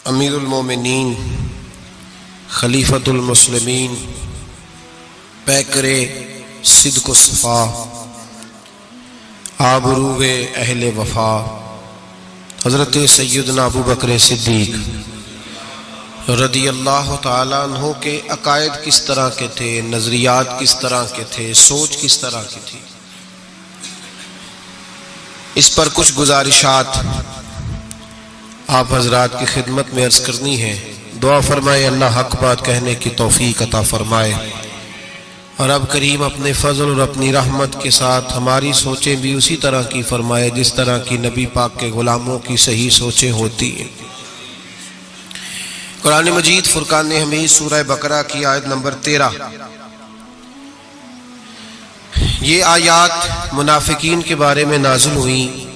امیر المومنین خلیفۃ المسلمین پیکر صدق و صفا آبرو اہل وفا حضرت سیدنا ابو بکر صدیق رضی اللہ تعالیٰ عنہ کے عقائد کس طرح کے تھے، نظریات کس طرح کے تھے، سوچ کس طرح کی تھی، اس پر کچھ گزارشات آپ حضرات کی خدمت میں عرض کرنی ہے۔ دعا فرمائے اللہ حق بات کہنے کی توفیق عطا فرمائے، اور رب کریم اپنے فضل اور اپنی رحمت کے ساتھ ہماری سوچیں بھی اسی طرح کی فرمائے جس طرح کی نبی پاک کے غلاموں کی صحیح سوچیں ہوتی ہیں۔ قرآن مجید فرقان حمید سورہ بقرہ کی آیت نمبر 13، یہ آیات منافقین کے بارے میں نازل ہوئیں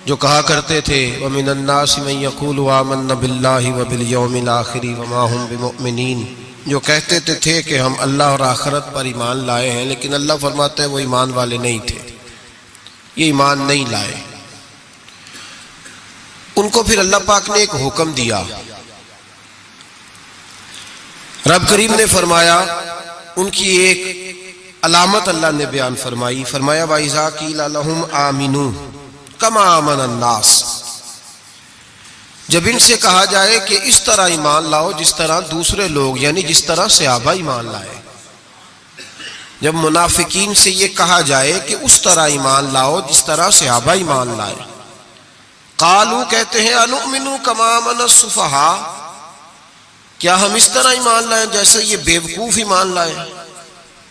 جو کہا کرتے تھے وَمِنَ النَّاسِ مَن يَقُولُ آمَنَّا بِاللَّهِ وَبِالْيَوْمِ الْآخِرِ وَمَا هُمْ بِمُؤْمِنِينَ، جو کہتے تھے کہ ہم اللہ اور آخرت پر ایمان لائے ہیں، لیکن اللہ فرماتا ہے وہ ایمان والے نہیں تھے، یہ ایمان نہیں لائے۔ ان کو پھر اللہ پاک نے ایک حکم دیا، رب کریم نے فرمایا، ان کی ایک علامت اللہ نے بیان فرمائی، فرمایا وَإِذَا قِيلَ لَهُمْ آمِنُوا کما آمن الناس، جب ان سے کہا جائے کہ اس طرح ایمان لاؤ جس طرح دوسرے لوگ یعنی جس طرح صحابہ ایمان لائے، جب منافقین سے یہ کہا جائے کہ اس طرح ایمان لاؤ جس طرح صحابہ ایمان لائے، قالو کہتے ہیں انؤمن کما آمن السفہاء، کیا ہم اس طرح ایمان لائیں جیسے یہ بیوقوف ایمان لائے،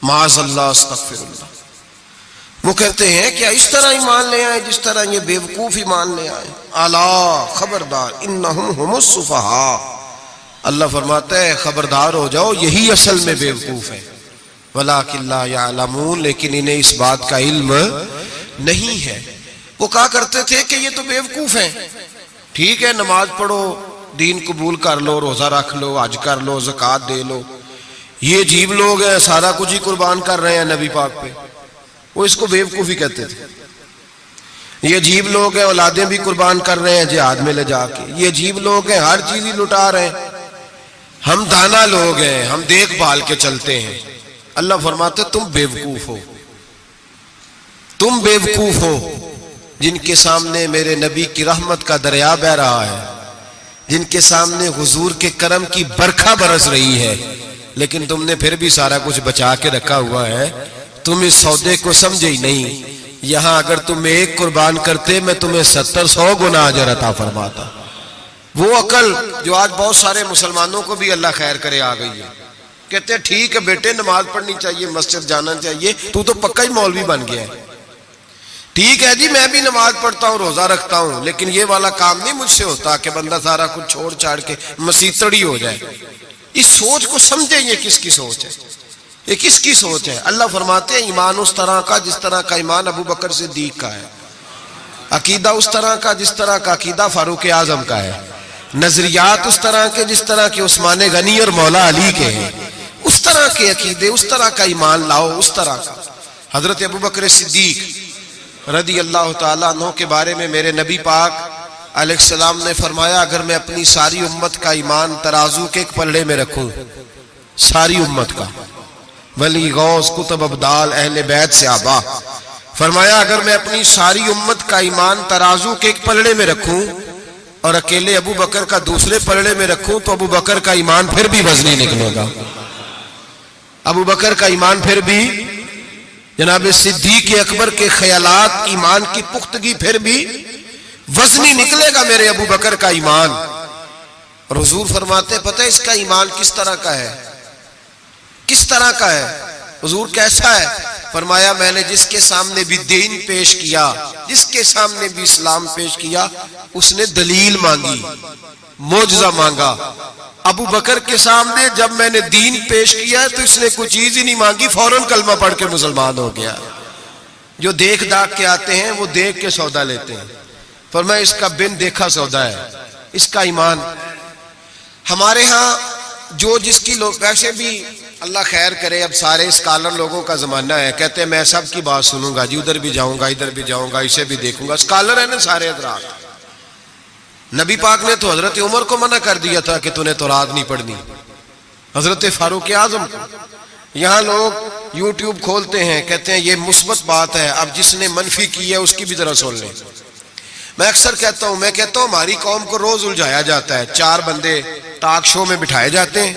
معاذ اللہ استغفر اللہ، وہ کہتے ہیں کیا اس طرح ایمان لے آئے جس طرح یہ بیوقوف ایمان لے آئے، الا خبردار انہم ہم السفہاء، اللہ فرماتا ہے خبردار ہو جاؤ یہی اصل میں بیوقوف ہے، ولکن لا یعلمون، لیکن انہیں اس بات کا علم نہیں ہے۔ وہ کہا کرتے تھے کہ یہ تو بیوقوف ہیں، ٹھیک ہے نماز پڑھو، دین قبول کر لو، روزہ رکھ لو، حج کر لو، زکوٰۃ دے لو، یہ عجیب لوگ ہیں سارا کچھ ہی قربان کر رہے ہیں نبی پاک پہ، وہ اس کو بیوقوفی کہتے تھے۔ یہ عجیب لوگ ہیں اولادیں بھی قربان کر رہے ہیں جہاد میں لے جا کے، یہ عجیب لوگ ہیں ہر چیز ہی لٹا رہے ہیں، ہم دانا لوگ ہیں، ہم دیکھ بھال کے چلتے ہیں۔ اللہ فرماتے تم بیوقوف ہو، تم بیوقوف ہو جن کے سامنے میرے نبی کی رحمت کا دریا بہہ رہا ہے، جن کے سامنے حضور کے کرم کی برکھا برس رہی ہے، لیکن تم نے پھر بھی سارا کچھ بچا کے رکھا ہوا ہے، تم اس سودے کو سمجھے ہی نہیں۔ یہاں اگر تم ایک قربان کرتے میں تمہیں 70-100 گنا اجر عطا فرماتا۔ وہ عقل جو آج بہت سارے مسلمانوں کو بھی اللہ خیر کرے آ گئی ہے، کہتے ہیں ٹھیک ہے بیٹے نماز پڑھنی چاہیے، مسجد جانا چاہیے، تو پکا ہی مولوی بن گیا ہے، ٹھیک ہے جی میں بھی نماز پڑھتا ہوں، روزہ رکھتا ہوں، لیکن یہ والا کام نہیں مجھ سے ہوتا کہ بندہ سارا کچھ چھوڑ چھاڑ کے مسیتڑی ہو جائے۔ اس سوچ کو سمجھیں یہ کس کی سوچ ہے، یہ کس کی سوچ ہے؟ اللہ فرماتے ہیں ایمان اس طرح کا جس طرح کا ایمان ابو بکر صدیق کا ہے، عقیدہ اس طرح کا جس طرح کا عقیدہ فاروق اعظم کا ہے، نظریات اس طرح کے جس طرح کے عثمان غنی اور مولا علی کے ہیں، اس طرح کے عقیدے اس طرح کا ایمان لاؤ، اس طرح کا۔ حضرت ابو بکر صدیق رضی اللہ تعالیٰ عنہ کے بارے میں میرے نبی پاک علیہ السلام نے فرمایا اگر میں اپنی ساری امت کا ایمان ترازو کے ایک پلڑے میں رکھوں، ساری امت کا، ولی غوث کتب ابدال اہل بیت صحابہ، فرمایا اگر میں اپنی ساری امت کا ایمان ترازو کے ایک پلڑے میں رکھوں اور اکیلے ابو بکر کا دوسرے پلڑے میں رکھوں تو ابو بکر کا ایمان پھر بھی وزنی نکلے گا، ابو بکر کا ایمان پھر بھی، جناب صدیق اکبر کے خیالات ایمان کی پختگی پھر بھی وزنی نکلے گا میرے ابو بکر کا ایمان۔ اور حضور فرماتے پتہ ہے اس کا ایمان کس طرح کا ہے، کس طرح کا ہے؟ حضور کیسا ہے؟ فرمایا میں نے جس کے سامنے بھی دین پیش کیا، جس کے سامنے بھی اسلام پیش کیا، اس نے دلیل مانگی، معجزہ مانگا۔ ابو بکر کے سامنے جب میں نے دین پیش کیا تو اس نے کوئی چیز ہی نہیں مانگی، فوراً کلمہ پڑھ کے مسلمان ہو گیا۔ جو دیکھ داکھ کے آتے ہیں وہ دیکھ کے سودا لیتے ہیں، فرمایا اس کا بن دیکھا سودا ہے، اس کا ایمان۔ ہمارے ہاں جو جس کی لوگ ویسے بھی اللہ خیر کرے، اب سارے اسکالر لوگوں کا زمانہ ہے، کہتے ہیں میں سب کی بات سنوں گا جی، ادھر بھی جاؤں گا ادھر بھی جاؤں گا، اسے بھی دیکھوں گا، اسکالر ہیں نا سارے حضرات، نبی پاک نے تو حضرت عمر کو منع کر دیا تھا کہ تو نے تورات نہیں پڑھنی، حضرت فاروق اعظم کو۔ یہاں لوگ یوٹیوب کھولتے ہیں، کہتے ہیں یہ مثبت بات ہے، اب جس نے منفی کی ہے اس کی بھی ذرا سن لیں۔ میں اکثر کہتا ہوں ہماری قوم کو روز الجھایا جاتا ہے، 4 بندے ٹاک شو میں بٹھائے جاتے ہیں،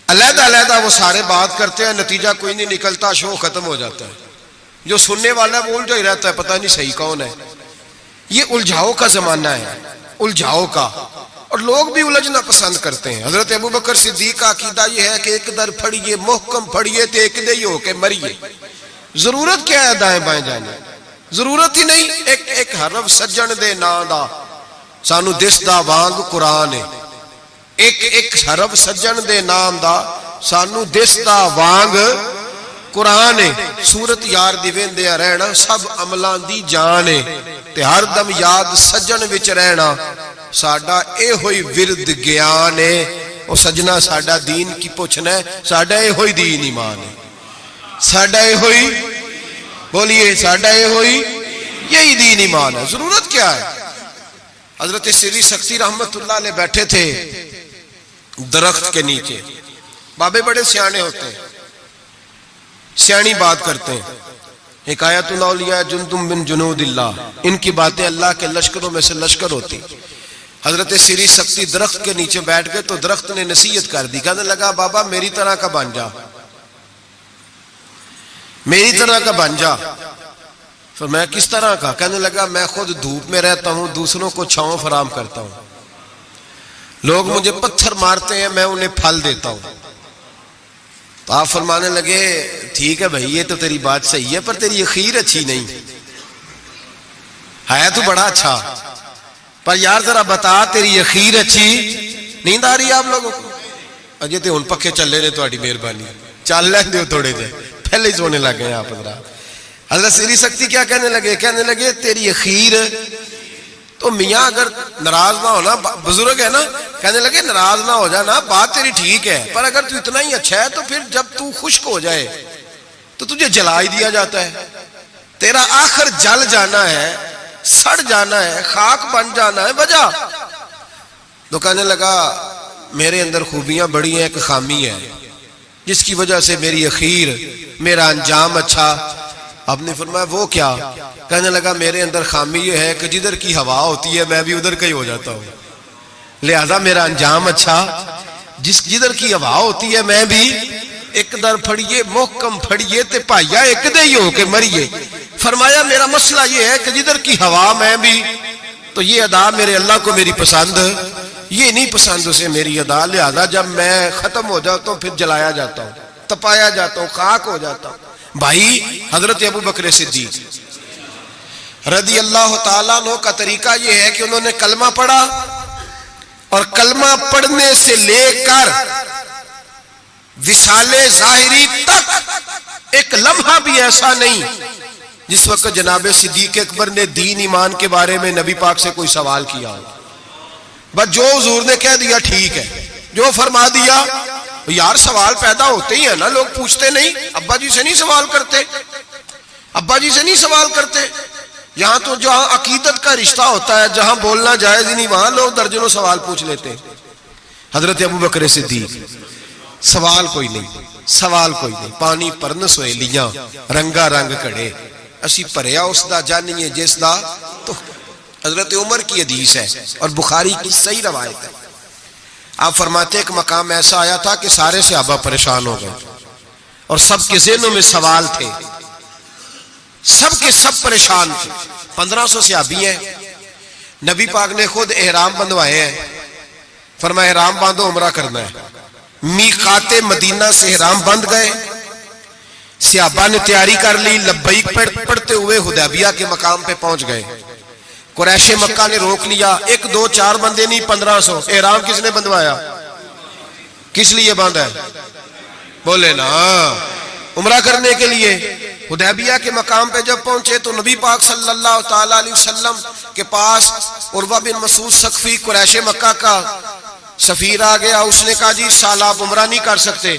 علیحدہ علیحدہ وہ سارے بات کرتے ہیں، نتیجہ کوئی نہیں نکلتا، شو ختم ہو جاتا ہے۔ جو سننے والا ہے وہ الجھا ہی رہتا ہے، پتہ نہیں صحیح کون ہے۔ یہ الجھاؤ کا زمانہ ہے، الجھاؤ کا، اور لوگ بھی الجھنا پسند کرتے ہیں۔ حضرت ابوبکر صدیق کا عقیدہ یہ ہے کہ ایک در پھڑیے محکم پھڑیے تے ایک دے ہی ہو کے مریے۔ ضرورت کیا ہے دائیں بائیں جانے، ضرورت ہی نہیں۔ ایک حرف سجن دے نا دا سانو دس دا وانگ قرآن ہے، ایک حرف سجن دے نام دا سانو دس دا وانگ قرآن ہے۔ سورت یار دی ویندیا رہنا سب عملاں دی جان ہے، تے ہر دم یاد سجن وچ رہنا ساڈا اے ہوئی ورد گیان ہے۔ او سجنا ساڈا دین کی پوچھنا ہے، ساڈا اے ہوئی دین ایمان ہے، ساڈا اے ہوئی، بولیے ساڈا اے ہوئی یہی دین ایمان ہے۔ ضرورت کیا ہے؟ حضرت سری سختی رحمت اللہ علیہ بیٹھے تھے درخت کے نیچے، بابے بڑے سیانے ہوتے ہیں، سیانی بات کرتے ہیں۔ ایک آیت الاولیاء جندم من جنود اللہ، ان کی باتیں اللہ کے لشکروں میں سے لشکر ہوتی۔ حضرت سری سختی درخت کے نیچے بیٹھ گئے تو درخت نے نصیحت کر دی، کہنے لگا بابا میری طرح کا بن جا، میری طرح کا بن جا۔ فرمایا کس طرح کا؟ کہنے لگا میں خود دھوپ میں رہتا ہوں، دوسروں کو چھاؤں فراہم کرتا ہوں، لوگ مجھے پتھر مارتے ہیں میں انہیں پھل دیتا ہوں۔ تو آپ فرمانے لگے ٹھیک ہے بھائی یہ تو تیری بات صحیح ہے، پر تیری اخیر اچھی نہیں ہے، تو بڑا اچھا، پر یار ذرا بتا تیری اخیر اچھی نیند آ رہی ہے آپ لوگوں کو؟ اجے تے ہن پکے چلے نے، تہاڈی مہربانی چل لین دیو تھوڑے جے، پہلے ہی سونے لگ گئے آپ حضرات۔ حضرت سری سختی کیا کہنے لگے؟ کہنے لگے تیری اخیر تو میاں اگر ناراض نہ ہونا، بزرگ ہے نا، کہنے لگے ناراض نہ ہو جانا، بات تیری ٹھیک ہے، پر اگر تو اتنا ہی اچھا ہے تو پھر جب تو خشک ہو جائے تو تجھے جلا ہی دیا جاتا ہے، تیرا آخر جل جانا ہے، سڑ جانا ہے، خاک بن جانا ہے، وجہ۔ تو کہنے لگا میرے اندر خوبیاں بڑی ہیں، ایک خامی ہے جس کی وجہ سے میری اخیر، میرا انجام اچھا۔ آپ نے فرمایا وہ کیا؟ کہنے لگا میرے اندر خامی یہ ہے کہ جدھر کی ہوا ہوتی ہے میں بھی ادھر کا ہی ہو جاتا ہوں، لہذا میرا انجام اچھا، جدھر کی ہوا ہوتی ہے میں بھی ایک در پھڑیے محکم پھڑیے تے پائیا ایک دے ہی ہو کے مریے۔ فرمایا میرا مسئلہ یہ ہے کہ جدھر کی ہوا میں بھی، تو یہ ادا میرے اللہ کو میری پسند، یہ نہیں پسند اسے میری ادا، لہذا جب میں ختم ہو جاتا ہوں پھر جلایا جاتا ہوں، تپایا جاتا ہوں، خاک ہو جاتا ہوں۔ بھائی حضرت ابوبکر صدیق رضی اللہ تعالیٰ عنہ کا طریقہ یہ ہے کہ انہوں نے کلمہ پڑھا، اور کلمہ پڑھنے سے لے کر وصال ظاہری تک ایک لمحہ بھی ایسا نہیں جس وقت جناب صدیق اکبر نے دین ایمان کے بارے میں نبی پاک سے کوئی سوال کیا ہو۔ بس جو حضور نے کہہ دیا ٹھیک ہے، جو فرما دیا۔ یار سوال پیدا ہوتے ہی ہے نا، لوگ پوچھتے نہیں، ابا جی سے نہیں سوال کرتے، ابا جی سے نہیں سوال کرتے۔ یہاں تو جہاں عقیدت کا رشتہ ہوتا ہے، جہاں بولنا جائز ہی نہیں، وہاں لوگ درجنوں سوال پوچھ لیتے ہیں۔ حضرت ابوبکر صدیق سوال کوئی نہیں، سوال کوئی نہیں، پانی پرن سویلیاں رنگا رنگ کڑے اسی پریا اس دا جانیے جس دا۔ تو حضرت عمر کی حدیث ہے اور بخاری کی صحیح روایت ہے، آپ فرماتے ایک مقام ایسا آیا تھا کہ سارے صحابہ پریشان ہو گئے اور سب کے ذہنوں میں سوال تھے، سب کے سب پریشان تھے۔ 1500 صحابی ہیں، نبی پاک نے خود احرام بندوائے ہیں، فرمایا احرام باندھو عمرہ کرنا ہے۔ میقات مدینہ سے احرام بند گئے، صحابہ نے تیاری کر لی، لبیک پڑھتے ہوئے حدیبیہ کے مقام پہ پہنچ گئے۔ قریش مکہ نے روک لیا، 1 2 4 بندے نہیں 1500۔ احرام کس نے بندوایا؟ کس لیے باندھا ہے؟ بولے نا، عمرہ کرنے کے لیے۔ حدیبیہ کے مقام پہ جب پہنچے تو نبی پاک صلی اللہ تعالی علیہ وسلم کے پاس عروہ بن مسعود ثقفی قریش مکہ کا سفیر آ گیا۔ اس نے کہا جی سال آپ عمرہ نہیں کر سکتے،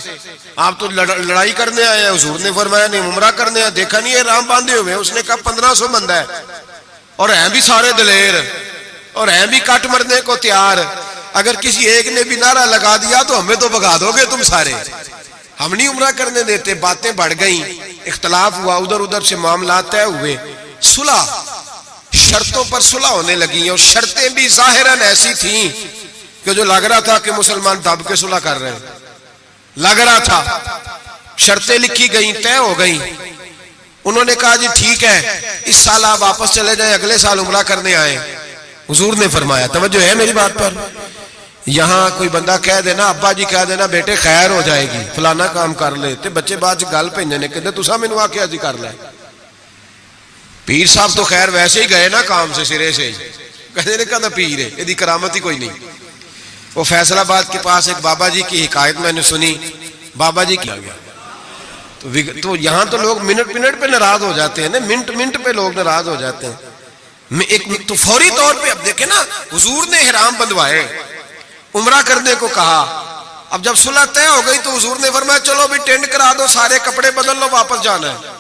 آپ تو لڑائی کرنے آئے ہیں۔ حضور نے فرمایا نہیں عمرہ کرنے آئے، دیکھا نہیں احرام باندھے ہوئے؟ اس نے کہا 1500 بندہ ہے اور ہیں بھی سارے دلیر۔ اور ہیں بھی کٹ مرنے کو تیار. اگر کسی ایک نے بھی نعرہ لگا دیا تو ہمیں تو بھگا دو گے تم سارے, ہم نہیں عمرہ کرنے دیتے. باتیں بڑھ گئیں, اختلاف ہوا, ادھر ادھر سے معاملات طے ہوئے, صلح, شرطوں پر صلح ہونے لگی, اور شرطیں بھی ظاہراً ایسی تھیں کہ جو لگ رہا تھا کہ مسلمان دب کے صلح کر رہے ہیں, لگ رہا تھا. شرطیں لکھی گئیں, طے ہو گئیں. انہوں نے کہا جی ٹھیک ہے, اس سال آپ واپس چلے جائیں, اگلے سال عمرہ کرنے آئیں. حضور نے فرمایا, توجہ ہے میری بات پر, یہاں کوئی بندہ کہہ دینا, ابا جی کہہ دینا بیٹے خیر ہو جائے گی, فلانا کام کر لے, تے بچے بعد گل بھیجنے کہتے تسا مینوں آکھیا جی کر لے. پیر صاحب تو خیر ویسے ہی گئے نا کام سے, سرے سے ہی کہتے نے کہا پیر ہے, یہ کرامت ہی کوئی نہیں. وہ فیصل آباد کے پاس ایک بابا جی کی حکایت میں نے سنی. بابا جی کیا گیا تو یہاں تو لوگ منٹ منٹ پہ ناراض ہو جاتے ہیں نا, منٹ منٹ پہ لوگ ناراض ہو جاتے ہیں. ایک تو فوری طور پہ اب دیکھیں نا, حضور نے احرام بندھوائے, عمرہ کرنے کو کہا. اب جب صلح طے ہو گئی تو حضور نے فرمایا چلو بھی ٹینڈ کرا دو, سارے کپڑے بدل لو, واپس جانا ہے.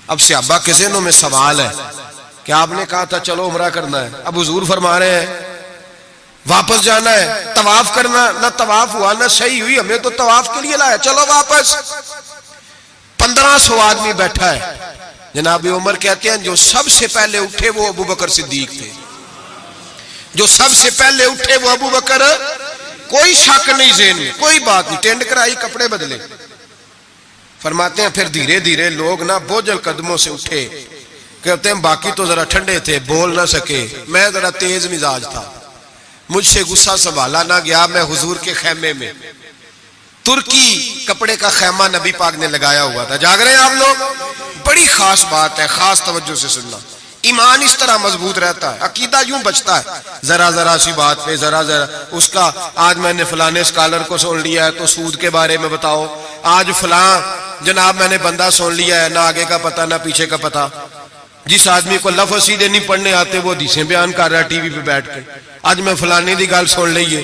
اب صحابہ کے ذہنوں میں سوال ہے کہ آپ نے کہا تھا چلو عمرہ کرنا ہے, اب حضور فرما رہے ہیں واپس جانا ہے, طواف کرنا, نہ طواف ہوا نہ صحیح ہوئی, ہمیں تو طواف کے لیے لایا, چلو واپس. 1500 آدمی بیٹھا ہے. جناب عمر کہتے ہیں جو سب سے پہلے اٹھے وہ ابو بکر صدیق تھے, جو سب سے پہلے اٹھے وہ ابو بکر, کوئی شک نہیں ذہن میں, کوئی بات نہیں, ٹینڈ کرائی, کپڑے بدلے. فرماتے ہیں پھر دھیرے دھیرے لوگ نا بوجھل قدموں سے اٹھے. کہتے ہیں باقی تو ذرا ٹھنڈے تھے, بول نہ سکے, میں ذرا تیز مزاج تھا, مجھ سے غصہ سنبھالا نہ گیا. میں حضور کے خیمے میں, ترکی کپڑے کا خیمہ نبی پاک نے لگایا ہوا تھا. جاگ رہے ہیں آپ لوگ, بڑی خاص بات ہے, خاص توجہ سے سننا. ایمان اس طرح مضبوط رہتا ہے, عقیدہ یوں بچتا ہے, ذرا ذرا سی بات پہ ذرا ذرا اس کا, آج میں نے فلانے اسکالر کو سن لیا ہے تو سود کے بارے میں بتاؤ, آج فلاں جناب میں نے بندہ سن لیا ہے, نہ آگے کا پتہ نہ پیچھے کا پتہ. جس آدمی کو لفظ سیدھے نہیں پڑھنے آتے وہ حدیثیں بیان کر رہا ہے ٹی وی پہ بیٹھ کے, آج میں فلانے دی گل سن لئیے,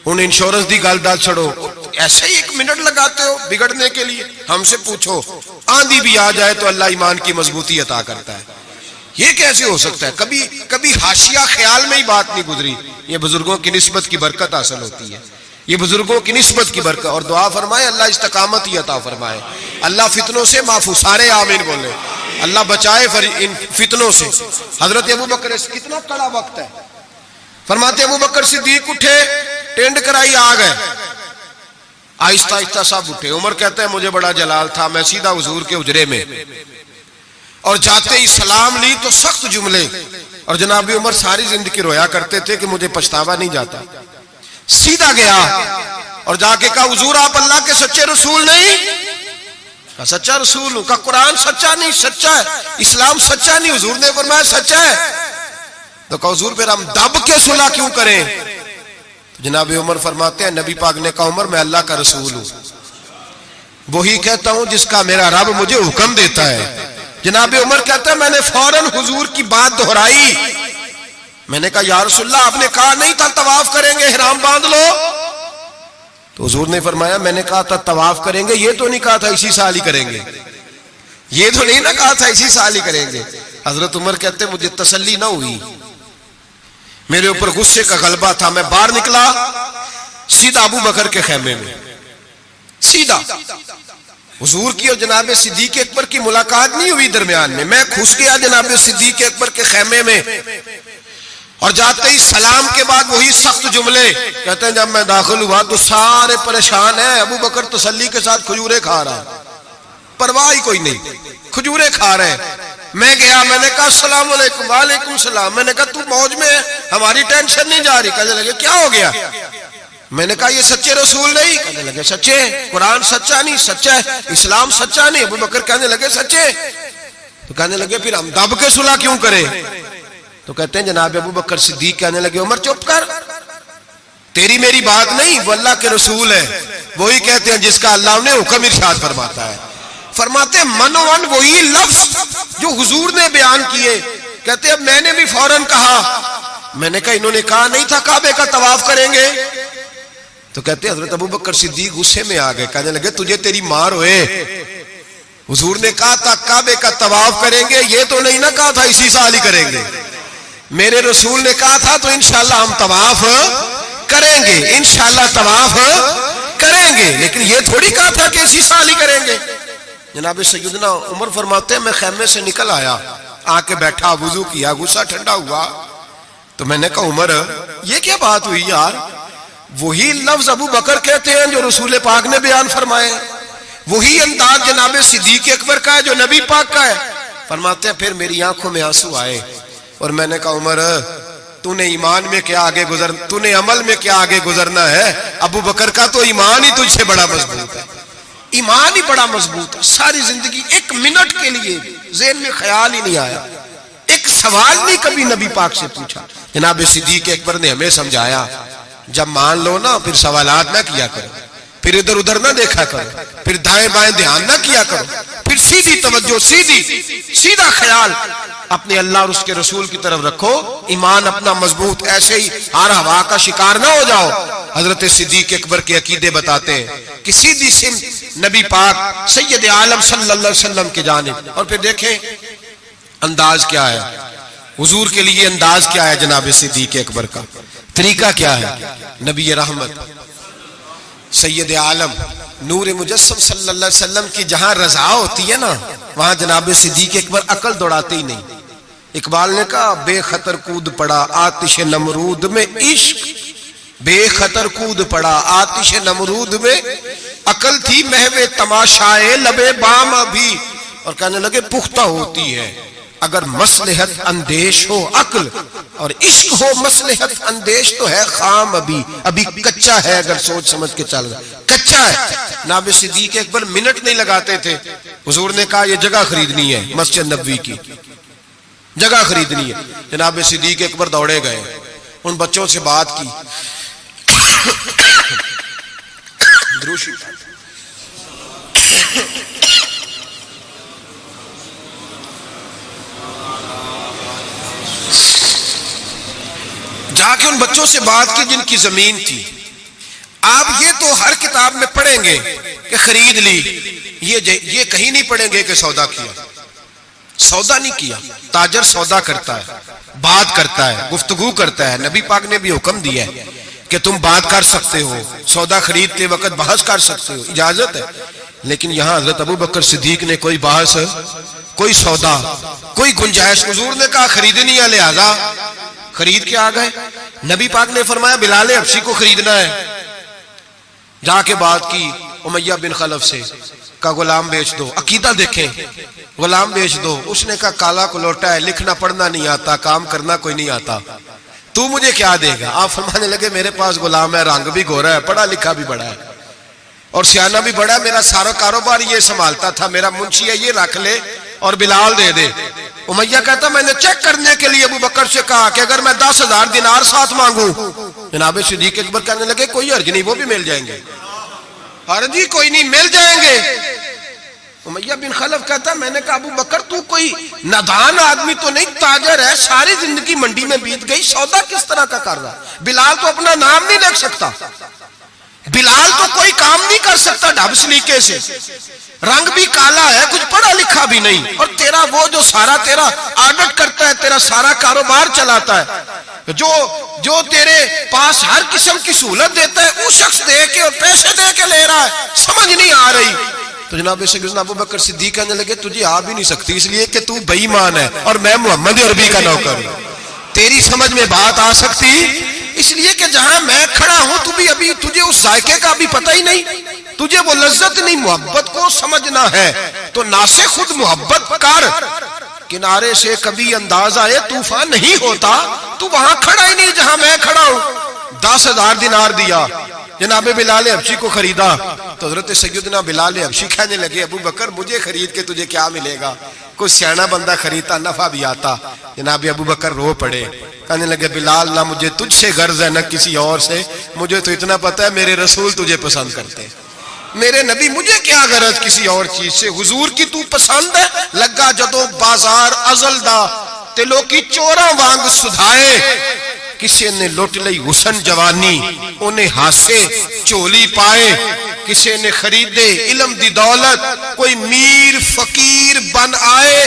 انہیں انشورنس دی گل دل چھڑو. ایسے ہی 1 منٹ لگاتے ہو بگڑنے کے لیے. ہم سے پوچھو, آندھی بھی آ جائے تو اللہ ایمان کی مضبوطی عطا کرتا ہے. یہ کیسے ہو سکتا ہے؟ کبھی حاشیہ خیال میں ہی بات نہیں گزری. یہ بزرگوں کی نسبت کی برکت حاصل ہوتی ہے, یہ بزرگوں کی نسبت کی برکت. اور دعا فرمائے اللہ استقامت ہی عطا فرمائے, اللہ فتنوں سے محفوظ, سارے آمین بولے, اللہ بچائے ان فتنوں سے. حضرت ابو بکر, کتنا کڑا وقت ہے. فرماتے ابو بکر صدیق اٹھے, ٹینڈ کرائی, آ گئے, آہستہ آہستہ سب اٹھے. عمر کہتا ہے مجھے بڑا جلال تھا, میں سیدھا حضور کے حجرے میں, اور جاتے ہی سلام لی تو سخت جملے. اور جناب عمر ساری زندگی رویا کرتے تھے کہ مجھے پچھتاوا نہیں جاتا. سیدھا گیا اور جا کے کہا حضور آپ اللہ کے سچے رسول نہیں؟ کہا سچا رسول ہوں. کہا قرآن سچا نہیں؟ سچا ہے. اسلام سچا نہیں؟ حضور نے فرمایا سچا ہے. تو کہا حضور پھر ہم دب کے صلح کیوں کریں؟ جناب عمر فرماتے ہیں نبی پاک نے کہا عمر میں اللہ کا رسول ہوں, وہی کہتا ہوں جس کا میرا رب مجھے حکم دیتا ہے. جناب عمر کہتا ہے میں نے فوراً حضور کی بات دہرائی. میں نے کہا یا رسول اللہ آپ نے کہا نہیں تھا طواف کریں گے, احرام باندھ لو. تو حضور نے فرمایا میں نے کہا تھا طواف کریں گے, یہ تو نہیں کہا تھا اسی سال ہی کریں گے, یہ تو نہیں نہ کہا تھا اسی سال ہی کریں گے. حضرت عمر کہتے ہیں مجھے تسلی نہ ہوئی, میرے اوپر غصے کا غلبہ تھا. میں باہر نکلا, سیدھا ابو بکر کے خیمے میں, سیدھا حضور کی اور جناب صدیق اکبر کی ملاقات نہیں ہوئی درمیان میں. میں گھس گیا جناب صدیق اکبر کے خیمے میں, اور جاتے ہی سلام کے بعد وہی سخت جملے. کہتے ہیں جب میں داخل ہوا تو سارے پریشان ہیں. ابو بکر تسلی کے ساتھ کھجورے کھا رہا ہے, پرواہ ہی کوئی نہیں, کھجورے کھا رہے ہیں. میں گیا, میں نے کہا السلام علیکم. وعلیکم السلام. میں نے کہا تو موج میں ہے, ہماری ٹینشن نہیں جا رہی. کہنے لگے کیا ہو گیا؟ میں نے کہا یہ سچے رسول نہیں؟ کہنے لگے سچے. قرآن سچا نہیں؟ سچا ہے. اسلام سچا نہیں؟ ابو بکر کہنے لگے سچے. تو کہنے لگے پھر ہم دب کے صلح کیوں کریں؟ تو کہتے ہیں جناب ابو بکر صدیق کہنے لگے عمر چپ کر, تیری میری بات نہیں, وہ اللہ کے رسول ہے. وہی کہتے ہیں جس کا اللہ نے حکم ارشاد فرماتا ہے. فرماتے منوان وہی لفظ جو حضور نے بیان کیے. کہتے ہیں میں نے بھی فوراً کہا, میں نے کہا انہوں نے کہا نہیں تھا کعبے کا طواف کریں گے؟ تو کہتے ہیں حضرت ابو بکر صدیق غصے میں آ گئے. کہنے لگے تجھے تیری مار ہوئے, حضور نے کہا تھا کعبے کا طواف کریں گے, یہ تو نہیں نہ کہا تھا اسی سال ہی کریں گے. میرے رسول نے کہا تھا تو انشاءاللہ ہم طواف کریں گے، انشاءاللہ طواف کریں گے، لیکن یہ تھوڑی کہا تھا کہ اسی سال ہی کریں گے۔ جناب سیدنا عمر فرماتے ہیں میں خیمے سے نکل آیا، آ کے بیٹھا، وضو کیا، غصہ ٹھنڈا ہوا تو میں نے کہا عمر یہ کیا بات ہوئی یار؟ وہی لفظ ابو بکر کہتے ہیں جو رسول پاک نے بیان فرمائے، وہی انداز جناب صدیق اکبر کا ہے جو نبی پاک کا ہے۔ فرماتے ہیں پھر میری آنکھوں میں آنسو آئے اور میں نے کہا عمر تو نے ایمان میں کیا آگے تو نے عمل میں کیا آگے گزرنا ہے؟ ابو بکر کا تو ایمان ہی تجھ سے بڑا مضبوط ہے، ایمان ہی بڑا مضبوط ہے۔ ساری زندگی ایک منٹ کے لیے ذہن میں خیال ہی نہیں آیا، ایک سوال نہیں کبھی نبی پاک سے پوچھا۔ جناب صدیق اکبر نے ہمیں سمجھایا جب مان لو نا پھر سوالات نہ کیا کرو، پھر ادھر ادھر نہ دیکھا کرو، پھر دائیں بائیں دھیان نہ کیا کرو، پھر سیدھی توجہ، سیدھا خیال اپنے اللہ اور اس کے رسول کی طرف رکھو، ایمان اپنا مضبوط، ایسے ہی ہر ہوا کا شکار نہ ہو جاؤ۔ حضرت صدیق اکبر کے عقیدے بتاتے ہیں کہ سیدھی سمت نبی پاک سید عالم صلی اللہ علیہ وسلم کی جانب۔ اور پھر دیکھیں انداز کیا ہے حضور کے لیے، انداز کیا ہے جناب صدیق اکبر کا، طریقہ کیا ہے؟ نبی رحمت سید عالم نور مجسم صلی اللہ علیہ وسلم کی جہاں رضا ہوتی ہے نا وہاں جناب صدیق اکبر عقل دوڑاتے ہی نہیں۔ اقبال نے کہا بے خطر کود پڑا آتش نمرود میں عشق، بے خطر کود پڑا آتش نمرود میں، عقل تھی محو تماشائے لبے بام ابھی، اور کہنے لگے پختہ ہوتی ہے اگر مصلحت اندیش ہو عقل، اور عشق ہو مصلحت اندیش تو ہے خام ابھی کچا ہے، اگر سوچ سمجھ کے چل رہا کچا ہے۔ جناب صدیق اکبر منٹ نہیں لگاتے تھے، حضور نے کہا یہ جگہ خریدنی ہے، مسجد نبوی کی جگہ خریدنی ہے، جناب صدیق اکبر دوڑے گئے، ان بچوں سے بات کی، دروشی جا کے ان بچوں سے بات کی جن کی زمین تھی۔ آپ یہ تو ہر کتاب میں پڑھیں گے کہ خرید لی، یہ کہیں نہیں پڑھیں گے کہ سودا کیا، سودا نہیں کیا۔ تاجر سودا کرتا ہے، بات کرتا ہے، گفتگو کرتا ہے۔ نبی پاک نے بھی حکم دیا ہے کہ تم بات کر سکتے ہو، سودا خریدتے وقت بحث کر سکتے ہو، اجازت ہے۔ لیکن یہاں حضرت ابو بکر صدیق نے کوئی بحث، کوئی سودا، کوئی گنجائش، حضور نے کہا خریدنی ہے لہذا خرید کے آ گئے۔ نبی پاک نے فرمایا بلال حبشی کو خریدنا ہے، جا کے بات کی امیہ بن خلف سے، کا غلام بیچ دو۔ عقیدہ دیکھیں، غلام بیچ دو۔ اس نے کہا کالا کلوٹا ہے، لکھنا پڑھنا نہیں آتا، کام کرنا کوئی نہیں آتا، تو مجھے کیا دے گا؟ آپ فرمانے لگے میرے پاس غلام ہے، رنگ بھی گورا ہے، پڑھا لکھا بھی بڑا ہے اور سیانہ بھی بڑا ہے، میرا سارا کاروبار یہ سنبھالتا تھا، میرا منشی ہے، یہ رکھ لے اور بلال دے دے۔ امیہ کہتا میں نے چیک کرنے کے لیے ابو بکر سے کہا کہ اگر میں 10,000 دینار ساتھ مانگوں، جناب صدیق اکبر کہنے لگے کوئی حرج نہیں، وہ بھی مل جائیں گے، حرج ہی کوئی نہیں، مل جائیں گے۔ امیہ بن خلف کہتا میں نے کہا ابو بکر تو کوئی نادان آدمی تو نہیں، تاجر ہے، ساری زندگی منڈی میں بیت گئی، سودا کس طرح کا کر رہا؟ بلال تو اپنا نام نہیں لکھ سکتا، بلال تو کوئی کام نہیں کر سکتا ڈھب سلیقے سے، رنگ بھی کالا ہے، کچھ پڑھا لکھا بھی نہیں، اور تیرا وہ جو سارا تیرا آڈٹ کرتا ہے، تیرا سارا کاروبار چلاتا ہے، جو تیرے پاس ہر قسم کی سہولت دیتا ہے، وہ شخص دے کے اور پیسے دے کے لے رہا ہے، سمجھ نہیں آ رہی۔ تو جناب سیدنا ابو بکر صدیق کہنے لگے تجھے آ بھی نہیں سکتی، اس لیے کہ تو بے ایمان ہے اور میں محمد عربی کا نوکر ہوں، تیری سمجھ میں بات آ سکتی اس لیے کہ جہاں میں کھڑا ہوں تو بھی ابھی تجھے اس ذائقے کا بھی پتہ ہی نہیں، تجھے وہ لذت نہیں، محبت کو سمجھنا ہے تو ناسے خود محبت کر۔ کنارے سے کبھی انداز آئے طوفان نہیں ہوتا، تو وہاں کھڑا ہی نہیں جہاں میں کھڑا ہوں۔ 10,000 دینار دیا، جناب بلال حبشی کو خریدا، تو حضرت سیدنا بلال حبشی کہنے لگے ابو بکر مجھے خرید کے تجھے کیا ملے گا؟ کوئی سیانا بندہ خریدتا نفع بھی آتا۔ جناب ابو بکر رو پڑے، کہنے لگے بلال نہ مجھے تجھ سے غرض ہے نہ کسی اور سے، مجھے تو اتنا پتا ہے میرے رسول تجھے پسند کرتے ہیں، میرے نبی، مجھے کیا غرض کسی اور چیز سے، حضور کی تو پسند ہے۔ لگا جدو بازار ازل دا تے لوکی چوراں وانگ سدھائے، کسی نے لوٹ لئی حسن جوانی انہیں ہاسے چولی پائے، کسی نے خریدے علم دی دولت کوئی میر فقیر بن آئے،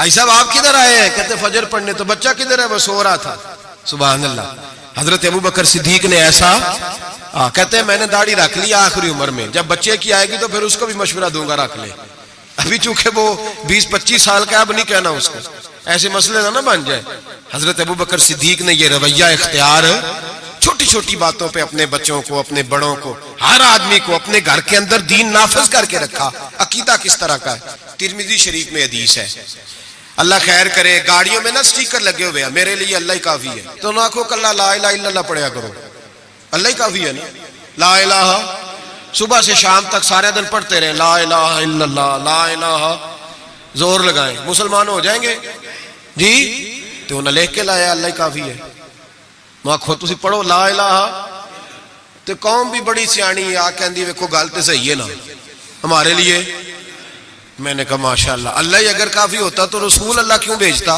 بھائی صاحب آپ کدھر آئے ہیں؟ کہتے فجر پڑھنے. تو بچہ کدھر ہے؟ وہ سو رہا تھا. سبحان اللہ. حضرت ابو بکر صدیق نے ایسا کہتے ہیں میں نے داڑھی رکھ لی آخری عمر میں, جب بچے کی آئے گی تو پھر اس کو بھی مشورہ دوں گا رکھ لے. ابھی چونکہ وہ 20-25 سال کا, اب نہیں کہنا اس کو, ایسے مسئلے نہ بن جائے. حضرت ابو بکر صدیق نے یہ رویہ اختیار چھوٹی چھوٹی باتوں پہ اپنے بچوں کو, اپنے بڑوں کو, ہر آدمی کو اپنے گھر کے اندر دین نافذ کر کے رکھا. عقیدہ کس طرح کا ہے؟ ترمذی شریف میں حدیث ہے, اللہ خیر کرے, گاڑیوں میں نا سٹیکر لگے ہوئے ہیں میرے لیے اللہ ہی کافی ہے. تو نہ کہو کہ لا الہ الا اللہ پڑھیا کرو, اللہ ہی کافی ہے نا. لا الہ صبح سے شام تک سارے دن پڑھتے رہے, لا الہ الا اللہ, لا الہ, زور لگائیں, مسلمان ہو جائیں گے جی. تو انہیں لکھ کے لایا اللہ ہی کافی ہے. میں آخو تسی پڑھو لا الہ, تو قوم بھی بڑی سیانی آ کہندی ویکھو گل تے صحیح ہے نا ہمارے لیے. میں نے کہا ماشاءاللہ, اللہ ہی اگر کافی ہوتا تو رسول اللہ کیوں بھیجتا؟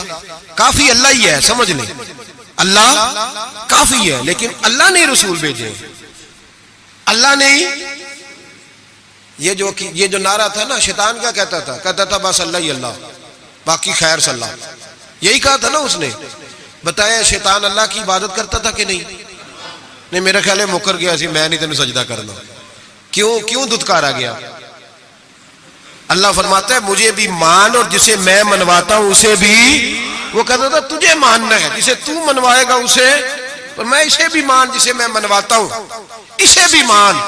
کافی اللہ ہی ہے, سمجھ لیں, اللہ کافی ہے, لیکن اللہ نے رسول بھیجے, اللہ نے. یہ جو نعرہ تھا نا, شیطان کیا کہتا تھا؟ کہتا تھا بس اللہ ہی اللہ, باقی خیر صلی اللہ. یہی کہا تھا نا اس نے. بتایا شیطان اللہ کی عبادت کرتا تھا کہ نہیں؟ نہیں, میرا خیال ہے مکر گیا سی, میں نہیں تینوں سجدہ کرنا. کیوں دھتکارا گیا؟ اللہ فرماتا ہے مجھے بھی مان, اور جسے میں منواتا ہوں اسے بھی. وہ کہتا تھا تجھے ماننا ہے, جسے تو منوائے گا اسے, اور میں اسے بھی مان جسے میں منواتا ہوں, اسے بھی مان.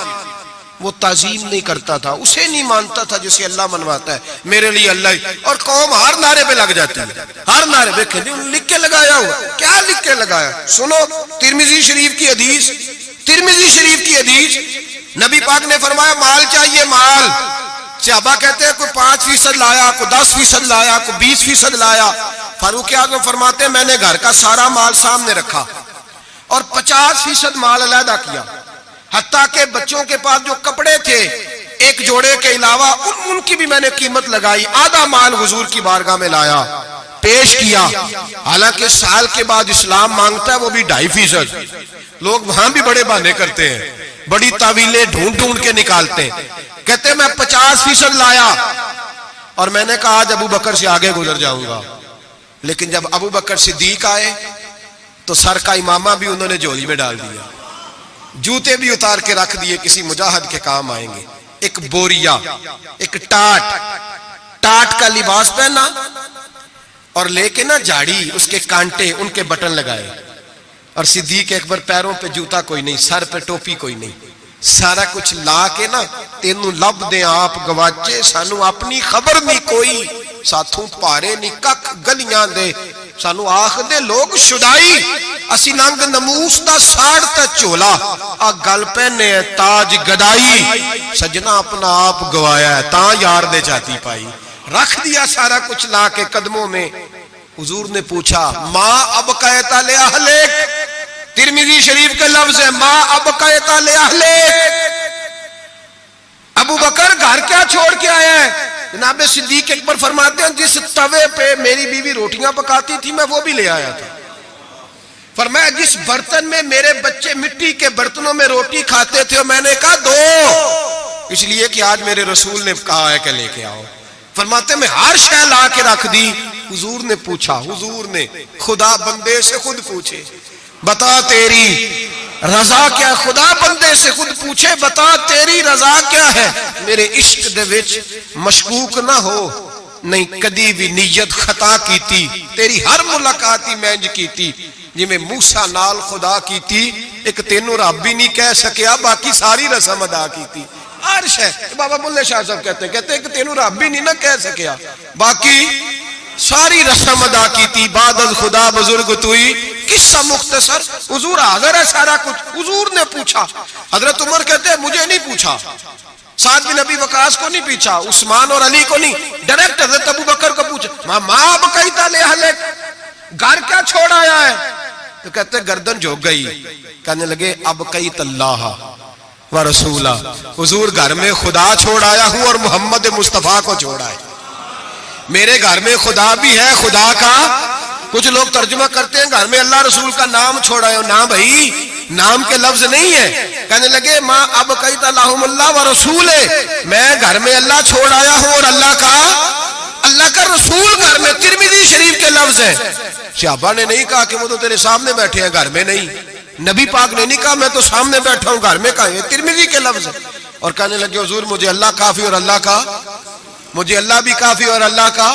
وہ تعظیم نہیں کرتا تھا, اسے نہیں مانتا تھا جسے اللہ منواتا ہے. میرے لیے اللہ ہی. اور قوم ہر نعرے پہ لگ جاتی ہے, ہر نعرے پہ. لکھ کے لگایا ہوا, کیا لکھ کے لگایا؟ سنو ترمذی شریف کی حدیث, ترمذی شریف کی حدیث. نبی پاک نے فرمایا مال چاہیے مال. صحابہ کہتے ہیں کوئی 5% لایا, کوئی 10% لایا, کوئی 20% لایا. فاروق اعظم فرماتے ہیں میں نے گھر کا سارا مال سامنے رکھا اور 50% مال علیحدہ کیا, حتیٰ کہ بچوں کے پاس جو کپڑے تھے ایک جوڑے کے علاوہ ان کی بھی میں نے قیمت لگائی. آدھا مال حضور کی بارگاہ میں لایا, پیش کیا. حالانکہ سال کے بعد اسلام مانگتا ہے وہ بھی 2.5%. لوگ وہاں بھی بڑے بہانے کرتے ہیں, بڑی تعویلیں ڈھونڈ کے نکالتے ہیں. کہتے ہیں میں 50% لایا, اور میں نے کہا آج ابو بکر سے آگے گزر جاؤں گا. لیکن جب ابو بکر صدیق آئے تو سر کا امامہ بھی انہوں نے جھولی میں ڈال دیا, جوتے بھی اتار کے رکھ دیے, کسی مجاہد کے کام آئیں گے. ایک بوریا, ایک ٹاٹ کا لباس پہنا, اور لے کے نا جھاڑی, اس کے کانٹے, ان کے بٹن لگائے. اور صدیق اکبر پیروں پہ جوتا کوئی نہیں, سر پہ ٹوپی کوئی نہیں, سارا کچھ لا کے نا تینوں لب دے آپ گواچے, سانو اپنی خبر نہیں کوئی, ساتھوں پارے نہیں کک گلیاں دے, سانو آخ دے لوگ شدائی, اسی ننگ نموس دا ساڑ تا چولا, آ گل پہنے تاج گدائی, سجنا اپنا آپ گوایا ہے تاں یار دے جاتی پائی. رکھ دیا سارا کچھ لا کے قدموں میں. حضور نے پوچھا ماں اب قیتا لے اہلک, ترمذی شریف کے لفظ ہے ماں اب قیتا لے اہلک. ابو بکر گھر کیا چھوڑ کے آیا ہے؟ جناب صدیق اکبر فرماتے ہیں جس توے پہ میری بیوی روٹیاں پکاتی تھی میں وہ بھی لے آیا تھا. فرمایا جس برتن میں میرے بچے مٹی کے برتنوں میں روٹی کھاتے تھے میں نے کہا دو, اس لیے کہ آج میرے رسول نے کہا ہے کہ لے کے آؤ. فرماتے میں ہر شے لا کے رکھ دی. حضور نے پوچھا, حضور نے, خدا بندے سے خود پوچھے بتا تیری رضا کیا, خدا بندے سے خود پوچھے بتا تیری رضا کیا ہے. میرے عشق دے وچ مشکوک نہ ہو, نہیں کدی بھی نیت خطا کیتی, تیری ہر ملاقات ہی مینج کیتی, جی میں موسیٰ نال خدا کیتی, ایک تینوں رب بھی نہیں کہہ سکیا باقی ساری رسم ادا کیتی. عرش ہے, بابا بلے شاہ صاحب کہتے ہیں کہ تینوں رب بھی نہیں نہ کہہ سکیا باقی ساری رسم ادا کیتی. بعد از خدا بزرگ توئی, قصہ مختصر, حضور حاضر ہے سارا کچھ. حضور نے پوچھا, حضرت عمر کہتے ہیں مجھے نہیں پوچھا, سعد بن ابی وقاص کو نہیں پوچھا, عثمان اور علی کو نہیں, ڈائریکٹ حضرت ابو بکر کو پوچھا ماں اب قیتا لے اہلک, گھر کیا چھوڑ آیا ہے؟ تو کہتے ہیں گردن جھک گئی. کہنے لگے اب قیت اللہ و رسولہ, حضور گھر میں خدا چھوڑ آیا ہوں اور محمد مصطفیٰ کو چھوڑا ہے. میرے گھر میں خدا بھی ہے, خدا کا. کچھ لوگ ترجمہ کرتے ہیں گھر میں اللہ رسول کا نام چھوڑا ہے, نہ بھائی نام کے لفظ نہیں ہے. کہنے لگے ماں اب قیت اللہم اللہ و رسول, میں گھر میں اللہ چھوڑ آیا ہوں اور اللہ کا اللہ کا رسول گھر میں، ترمذی شریف کے لفظ ہیں. صحابہ نے نہیں کہا کہ وہ تو تیرے سامنے بیٹھے ہیں، گھر میں نہیں. نبی پاک نے نہیں کہا میں تو سامنے بیٹھا ہوں، گھر میں کہاں ہے. ترمذی کے لفظ ہیں. اور کہنے لگے حضور مجھے اللہ کافی اور اللہ کا، مجھے اللہ بھی کافی اور اللہ کا.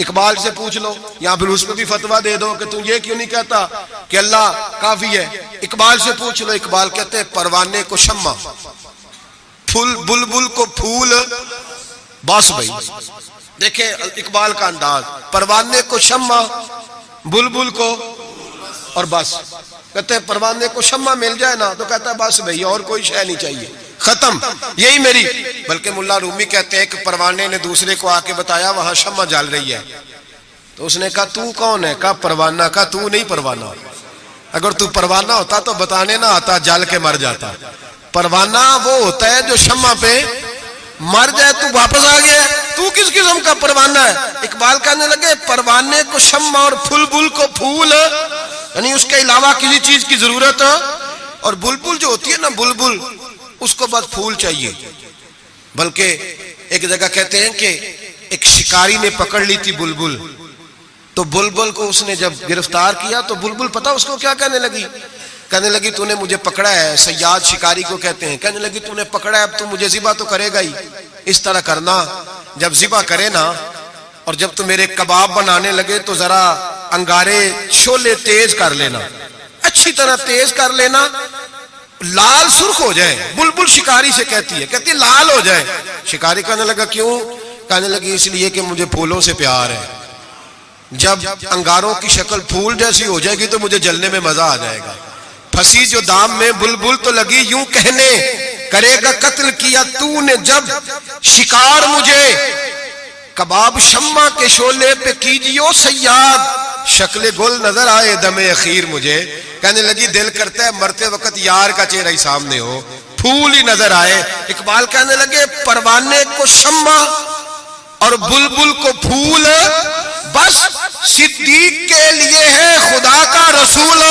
اقبال سے پوچھ لو یا پھر اس پہ بھی فتویٰ دے دو کہ تم یہ کیوں نہیں کہتا کہ اللہ کافی ہے. اقبال سے پوچھ لو. اقبال کہتے ہیں پروانے کو شمع، پھول بلبل کو پھول. بس بھائی دیکھیں اقبال کا انداز، پروانے کو شمع، بلبل کو اور بس. کہتے ہیں پروانے کو شمع مل جائے نا تو کہتا ہے بس بھائی اور کوئی شے نہیں چاہیے، ختم یہی میری. بلکہ ملا رومی کہتے ہیں کہ پروانے نے دوسرے کو آ کے بتایا وہاں شمع جل رہی ہے، تو اس نے کہا تو کون ہے؟ کہا پروانہ. کہا تو نہیں پروانہ، اگر تو پروانہ ہوتا تو بتانے نہ آتا، جل کے مر جاتا. پروانہ وہ ہوتا ہے جو شمع پہ مر جائے، تو واپس آ گیا، تو کس قسم کا پروانہ ہے؟ اقبال کہنے لگے پروانے کو شمع اور پھول بل کو پھول، یعنی اس کے علاوہ کسی چیز کی ضرورت. اور بلبل جو ہوتی ہے نا بلبل، اس کو بس پھول چاہیے. بلکہ ایک جگہ کہتے ہیں کہ ایک شکاری نے پکڑ لی تھی بلبل، تو بلبل کو اس نے جب گرفتار کیا تو بلبل پتہ اس کو کیا کہنے لگی؟ کہنے لگی تو نے مجھے پکڑا ہے، صیاد شکاری کو کہتے ہیں. کہنے لگی تو نے پکڑا ہے، اب تو مجھے ذبح تو کرے گا ہی. اس طرح کرنا، جب ذبح کرے نا اور جب تو میرے کباب بنانے لگے تو ذرا انگارے شولے تیز کر لینا، اچھی طرح تیز کر لینا، لال سرخ ہو جائے. بلبل شکاری سے کہتی ہے، کہتی ہے لال ہو جائے. شکاری کہنے لگا کیوں؟ کہنے لگی اس لیے کہ مجھے پھولوں سے پیار ہے، جب انگاروں کی شکل پھول جیسی ہو جائے گی تو مجھے جلنے میں مزہ آ جائے گا. پھنسی جو دام میں بلبل تو لگی یوں کہنے، کرے گا قتل کیا تو نے جب شکار مجھے، کباب شمع کے شعلے پہ کیجیو صیاد، شکل گل نظر آئے دم اخیر مجھے. کہنے لگی دل کرتا ہے مرتے وقت یار کا چہرہ ہی سامنے ہو، پھول ہی نظر آئے. اقبال کہنے لگے پروانے کو شمع اور بلبل کو پھول، بس صدیق کے لیے ہے خدا کا رسول،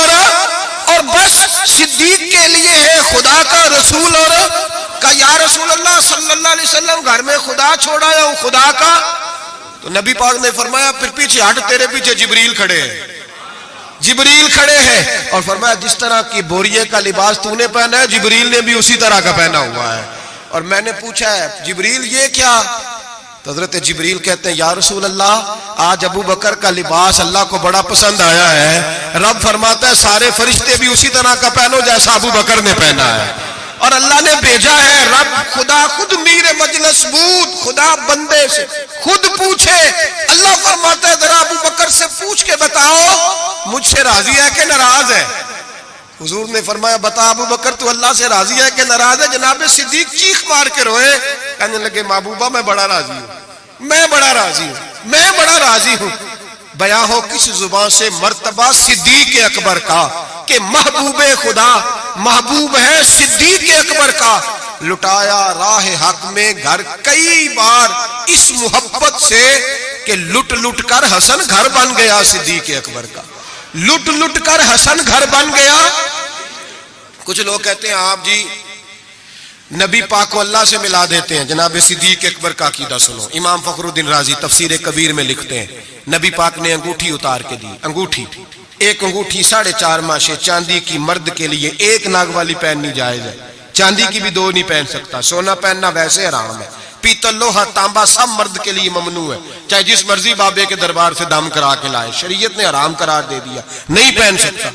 اور بس صدیق کے لیے ہے خدا کا رسول. اور کہا یا رسول اللہ صلی اللہ علیہ وسلم گھر میں خدا چھوڑا یا خدا کا؟ تو نبی پاک نے فرمایا پھر پیچھے ہٹ، تیرے پیچھے جبریل کھڑے ہیں، جبریل کھڑے ہیں. اور فرمایا جس طرح کی بوریے کا لباس تو نے پہنا ہے جبریل نے بھی اسی طرح کا پہنا ہوا ہے. اور میں نے پوچھا ہے جبریل یہ کیا؟ تو حضرت جبریل کہتے ہیں یا رسول اللہ آج ابو بکر کا لباس اللہ کو بڑا پسند آیا ہے، رب فرماتا ہے سارے فرشتے بھی اسی طرح کا پہنو جیسا ابو بکر نے پہنا ہے. اور اللہ نے بھیجا ہے رب خدا خود میر مجلس بود، خدا بندے سے خود پوچھے. اللہ فرماتا ہے ذرا ابو بکر سے پوچھ کے بتاؤ مجھ سے راضی ہے کہ ناراض ہے؟ حضور نے فرمایا بتا ابو بکر تو اللہ سے راضی ہے کہ ناراض ہے؟ جناب صدیق چیخ مار کے روئے، کہنے لگے محبوبہ میں بڑا راضی ہوں، میں بڑا راضی ہوں، میں بڑا راضی ہوں. بیاں ہو کس زبان سے مرتبہ صدیق اکبر کا کہ محبوب خدا محبوب ہے صدیق اکبر کا، لٹایا راہ حق میں گھر کئی بار اس محبت سے کہ لٹ لٹ کر حسن گھر بن گیا. صدیق اکبر کا لٹ لٹ کر حسن گھر بن گیا. کچھ لوگ کہتے ہیں آپ جی نبی پاک کو اللہ سے ملا دیتے ہیں. جناب صدیق اکبر کا عقیدہ سنو. امام فخر الدین رازی تفسیر کبیر میں لکھتے ہیں نبی پاک نے انگوٹھی اتار کے دی. انگوٹھی ایک انگوٹھی 4.5 ماشے چاندی کی مرد کے لیے ایک ناگ والی پہننی جائز ہے، چاندی کی بھی 2 نہیں پہن سکتا. سونا پہننا ویسے حرام ہے. پیتل لوہا تانبا سب مرد کے لیے ممنوع ہے، چاہے جس مرضی بابے کے دربار سے دم کرا کے لائے، شریعت نے حرام قرار دے دیا، نہیں پہن سکتا.